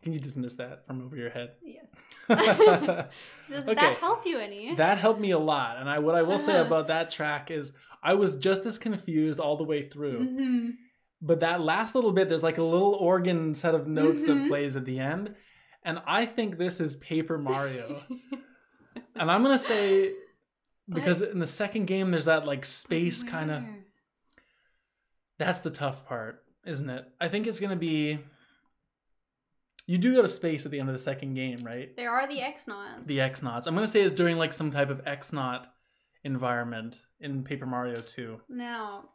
Can you dismiss that from over your head? Yes. Does Okay. that help you any? That helped me a lot. And what I will say about that track is I was just as confused all the way through. Mm-hmm. But that last little bit, there's like a little organ set of notes that plays at the end. And I think this is Paper Mario. And I'm going to say, because in the second game, there's that like space kind of... That's the tough part, isn't it? I think it's going to be... You do go to space at the end of the second game, right? There are the X-Nauts. The X-Nauts. I'm going to say it's during like some type of X-Naut environment in Paper Mario 2. Now,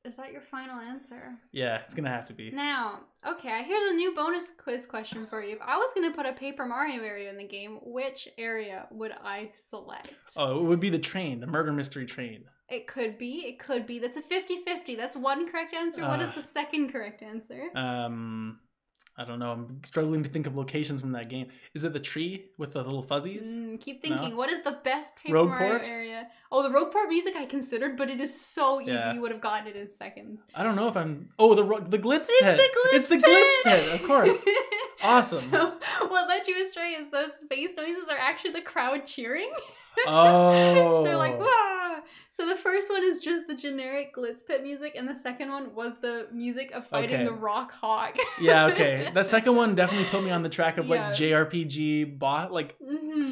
is that your final answer? Yeah, it's going to have to be. Now, okay, here's a new bonus quiz question for you. If I was going to put a Paper Mario area in the game, which area would I select? Oh, it would be the train, the murder mystery train. It could be. That's a 50-50. That's one correct answer. What is the second correct answer? I don't know. I'm struggling to think of locations from that game. Is it the tree with the little fuzzies? Keep thinking. No? What is the best Paper Rogueport? Mario area? Oh, the Rogueport music I considered, but it is so easy. Yeah. You would have gotten it in seconds. I don't know if I'm... Oh, the Glitz Pit. It's the Glitz Pit, of course. Awesome. So what led you astray is those space noises are actually the crowd cheering. Oh. They're like, wah! So the first one is just the generic Glitz Pit music, and the second one was the music of fighting the Rock Hawk. Yeah, okay. That second one definitely put me on the track of like JRPG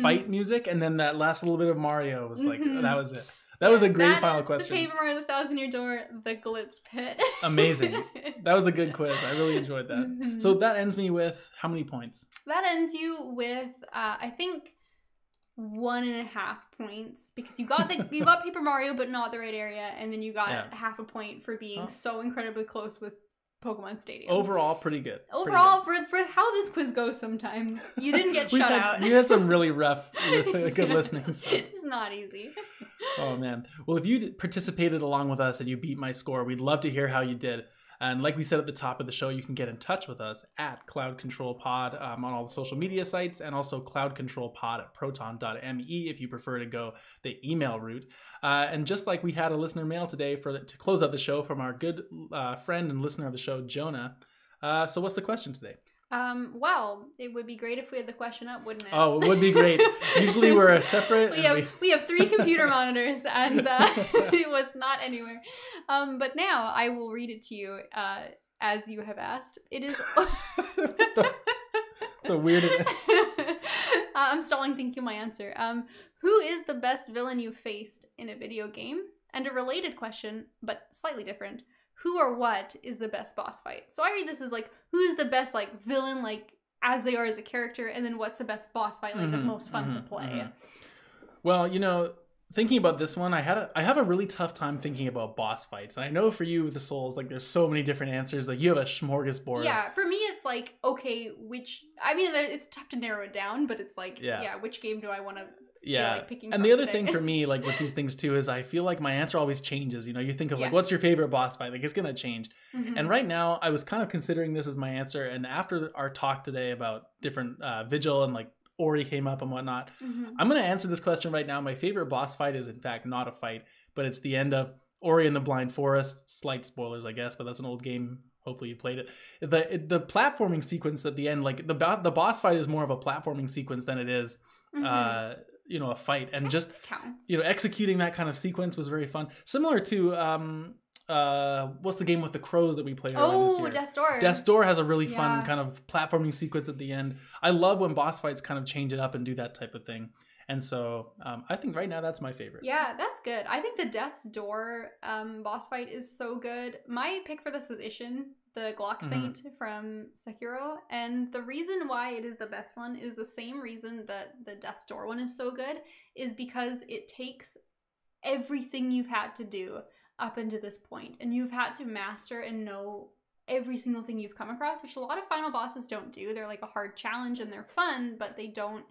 fight music, and then that last little bit of Mario was like, that was it. That was a great final question. The Paper Mario the Thousand-Year Door, the Glitz Pit. Amazing. That was a good quiz. I really enjoyed that. So that ends me with how many points? That ends you with, I think, 1.5 points, because you got Paper Mario but not the right area, and then you got half a point for being so incredibly close with Pokemon Stadium. Overall, pretty good. Overall, for how this quiz goes sometimes, you didn't get shut out. You had some really rough, good listening. So. It's not easy. Oh, man. Well, if you participated along with us and you beat my score, we'd love to hear how you did. And like we said at the top of the show, you can get in touch with us at CloudControlPod on all the social media sites, and also CloudControlPod@proton.me if you prefer to go the email route. And just like we had a listener mail today to close out the show from our good friend and listener of the show, Jonah. So what's the question today? Well, it would be great if we had the question up, wouldn't it? Oh, it would be great. Usually we're separate. we have 3 computer monitors, and it was not anywhere. But now I will read it to you as you have asked. It is the weirdest. I'm stalling thinking of my answer. Who is the best villain you've faced in a video game? And a related question, but slightly different. Who or what is the best boss fight? So I read this as like, who's the best like villain, like as they are as a character, and then what's the best boss fight, like the most fun to play? Well, you know, thinking about this one, I have a really tough time thinking about boss fights. And I know for you with the Souls, like there's so many different answers. Like you have a smorgasbord. Yeah, for me it's like, okay, it's tough to narrow it down, but it's like, which game do I want to like picking and the other thing for me, like with these things too, is I feel like my answer always changes. You know, you think of like, what's your favorite boss fight? Like it's gonna change. And right now, I was kind of considering this as my answer. And after our talk today about different Vigil and like Ori came up and whatnot, I'm gonna answer this question right now. My favorite boss fight is in fact not a fight, but it's the end of Ori and the Blind Forest. Slight spoilers, I guess, but that's an old game. Hopefully you played it. The platforming sequence at the end, like the boss fight is more of a platforming sequence than it is you know, a fight, and just you know, executing that kind of sequence was very fun. Similar to what's the game with the crows that we played earlier this year? Death's Door. Death's Door has a really fun kind of platforming sequence at the end. I love when boss fights kind of change it up and do that type of thing. And so I think right now that's my favorite. Yeah, that's good. I think the Death's Door boss fight is so good. My pick for this was Ishin, the Glock Saint from Sekiro. And the reason why it is the best one is the same reason that the Death's Door one is so good, is because it takes everything you've had to do up until this point, and you've had to master and know every single thing you've come across, which a lot of final bosses don't do. They're like a hard challenge and they're fun, but they don't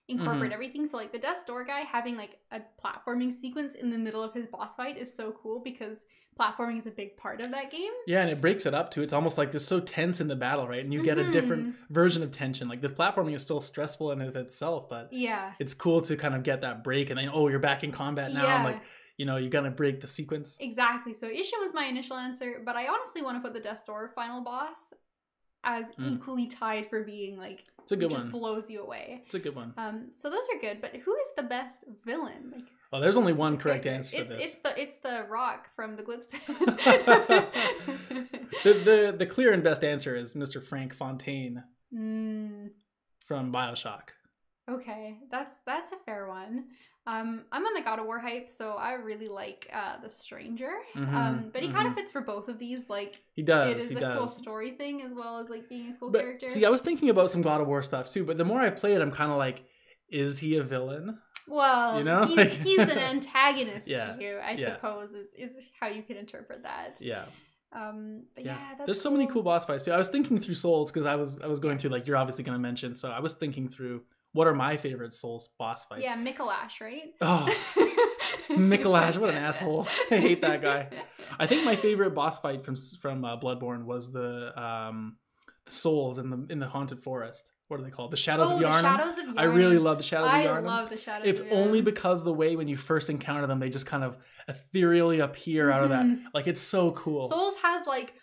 incorporate everything. So like the Death's Door guy having like a platforming sequence in the middle of his boss fight is so cool, because platforming is a big part of that game. Yeah, and it breaks it up too. It's almost like they're so tense in the battle, right? And you get a different version of tension. Like the platforming is still stressful in of itself, but it's cool to kind of get that break, and then you're back in combat now. And like, you know, you're gonna break the sequence. Exactly. So Ishin was my initial answer, but I honestly want to put the Death's Door final boss as equally tied for being like, it's a good one. Just blows you away. It's a good one. So those are good, but who is the best villain? Like, well, there's only one correct answer for this. It's the Rock from the Glitz Pit. the clear and best answer is Mr. Frank Fontaine from BioShock. Okay, that's a fair one. I'm on the God of War hype, so I really like the Stranger. But he kind of fits for both of these. Like, he does. It is a cool story thing as well as like being a cool character. See, I was thinking about some God of War stuff too, but the more I play it, I'm kind of like, is he a villain? Well, you know, he's an antagonist to you, I suppose, is how you can interpret that. Yeah. But that's there's so many cool boss fights too. I was thinking through Souls, because I was going through, like, you're obviously going to mention, so I was thinking through what are my favorite Souls boss fights. Yeah, Mikolash, right? Oh, Mikolash, what an asshole! I hate that guy. I think my favorite boss fight from Bloodborne was the souls in the haunted forest. What are they called? The Shadows of Yharnam. The Shadows of Yharnam. I really love the Shadows of Yharnam. I love the Shadows if of Yharnam. only because the way when you first encounter them, they just kind of ethereally appear out of that. Like, it's so cool. Souls has like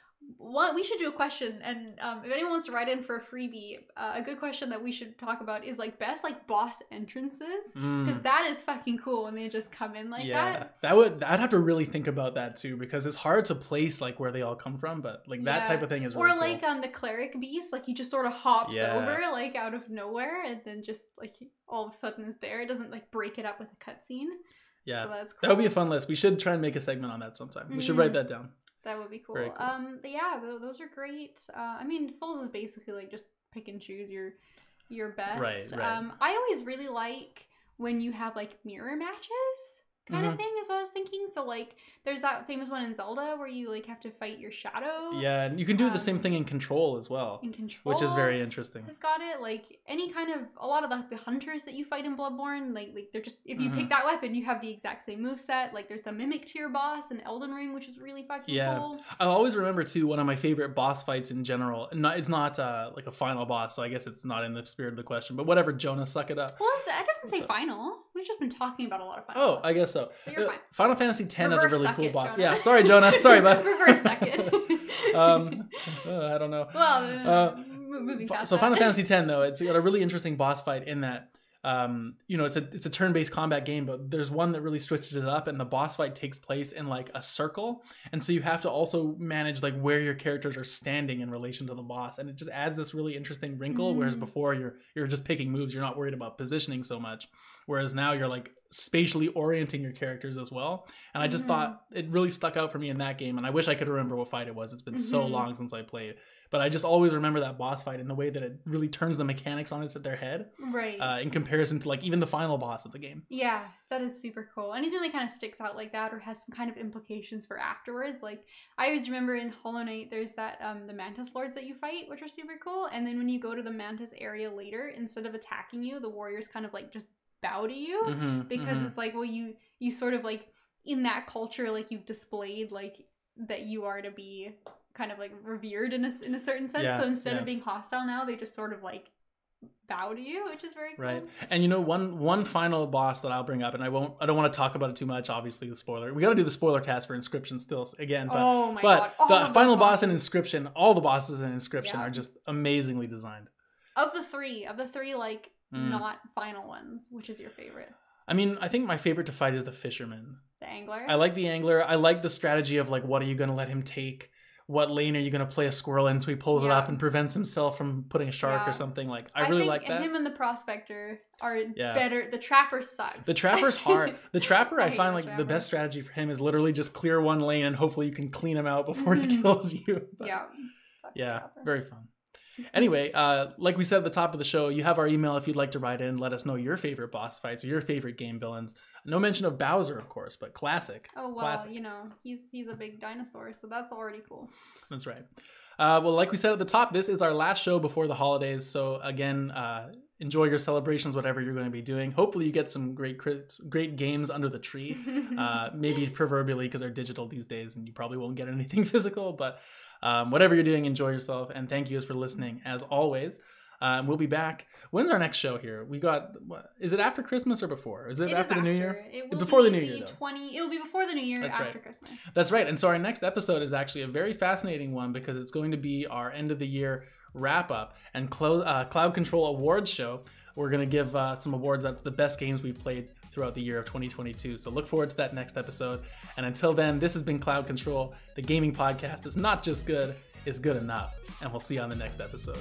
we should do a question, and if anyone wants to write in for a freebie, a good question that we should talk about is like best like boss entrances, because that is fucking cool when they just come in like that. I'd have to really think about that too, because it's hard to place like where they all come from, but like that type of thing is really cool. Like the cleric beast, like he just sort of hops over like out of nowhere, and then just like all of a sudden is there. It doesn't like break it up with a cutscene. Yeah, so that's cool. That would be a fun list. We should try and make a segment on that sometime. We should write that down. That would be cool. Very cool. But yeah, those are great. I mean, Souls is basically like just pick and choose your best. Right. I always really like when you have like mirror matches, kind of thing is what I was thinking. So like there's that famous one in Zelda where you like have to fight your shadow. Yeah, and you can do the same thing in Control as well. In Control, which is very interesting. Has got it. Like any kind of a lot of the hunters that you fight in Bloodborne, like they're just if you pick that weapon, you have the exact same moveset. Like there's the Mimic tier boss in Elden Ring, which is really fucking cool. I'll always remember too one of my favorite boss fights in general. It's not like a final boss, so I guess it's not in the spirit of the question. But whatever, Jonah, suck it up. Well, that doesn't say final. We've just been talking about a lot of final bosses. I guess so. So you're fine. Final Fantasy X has a really cool boss. Jonah. Yeah, sorry, Jonah. Sorry, bud. Reverse second. I don't know. Well, moving past so that. Final Fantasy X, though, it's got a really interesting boss fight in that. It's a turn-based combat game, but there's one that really switches it up, and the boss fight takes place in like a circle, and so you have to also manage like where your characters are standing in relation to the boss, and it just adds this really interesting wrinkle. Whereas before you're just picking moves, you're not worried about positioning so much, whereas now you're like spatially orienting your characters as well. And I just thought it really stuck out for me in that game, and I wish I could remember what fight it was. It's been so long since I played, but I just always remember that boss fight in the way that it really turns the mechanics on their head, right? In comparison to like even the final boss of the game. Yeah, that is super cool. Anything that kind of sticks out like that or has some kind of implications for afterwards. Like I always remember in Hollow Knight, there's that the Mantis Lords that you fight, which are super cool. And then when you go to the Mantis area later, instead of attacking you, the warriors kind of like just bow to you because it's like, well, you sort of like in that culture, like you've displayed like that you are to be kind of like revered in a certain sense. So instead of being hostile now, they just sort of like bow to you, which is very cool. Right. And one final boss that I'll bring up, and I don't want to talk about it too much, obviously the spoiler. We got to do the spoiler cast for Inscription still again, but God. The final boss in Inscription, all the bosses in Inscription are just amazingly designed. Of the three like not final ones, which is your favorite? I mean, I think my favorite to fight is the Fisherman. The Angler? I like the Angler. I like the strategy of like, what are you going to let him take? What lane are you going to play a squirrel in so he pulls it up and prevents himself from putting a shark or something? Like, I really like that. Him and the Prospector are better. The Trapper sucks. The Trapper's hard. The Trapper, I find like the best strategy for him is literally just clear one lane and hopefully you can clean him out before he kills you. But, yeah, very fun. Anyway, like we said at the top of the show, you have our email if you'd like to write in. Let us know your favorite boss fights or your favorite game villains. No mention of Bowser, of course, but classic. Oh, well, classic. He's a big dinosaur, so that's already cool. That's right. Well, like we said at the top, this is our last show before the holidays. So again, enjoy your celebrations, whatever you're going to be doing. Hopefully you get some great games under the tree. Maybe proverbially because they're digital these days and you probably won't get anything physical. But whatever you're doing, enjoy yourself. And thank you for listening as always. We'll be back. When's our next show here? We got, is it after Christmas or before? Is it after the New Year? Before the New Year, though. It'll be before the New Year, after Christmas. That's right. And so our next episode is actually a very fascinating one because it's going to be our end of the year wrap up and Cloud Control Awards show. We're going to give some awards out to the best games we've played throughout the year of 2022. So look forward to that next episode. And until then, this has been Cloud Control, the gaming podcast. It's not just good, it's good enough. And we'll see you on the next episode.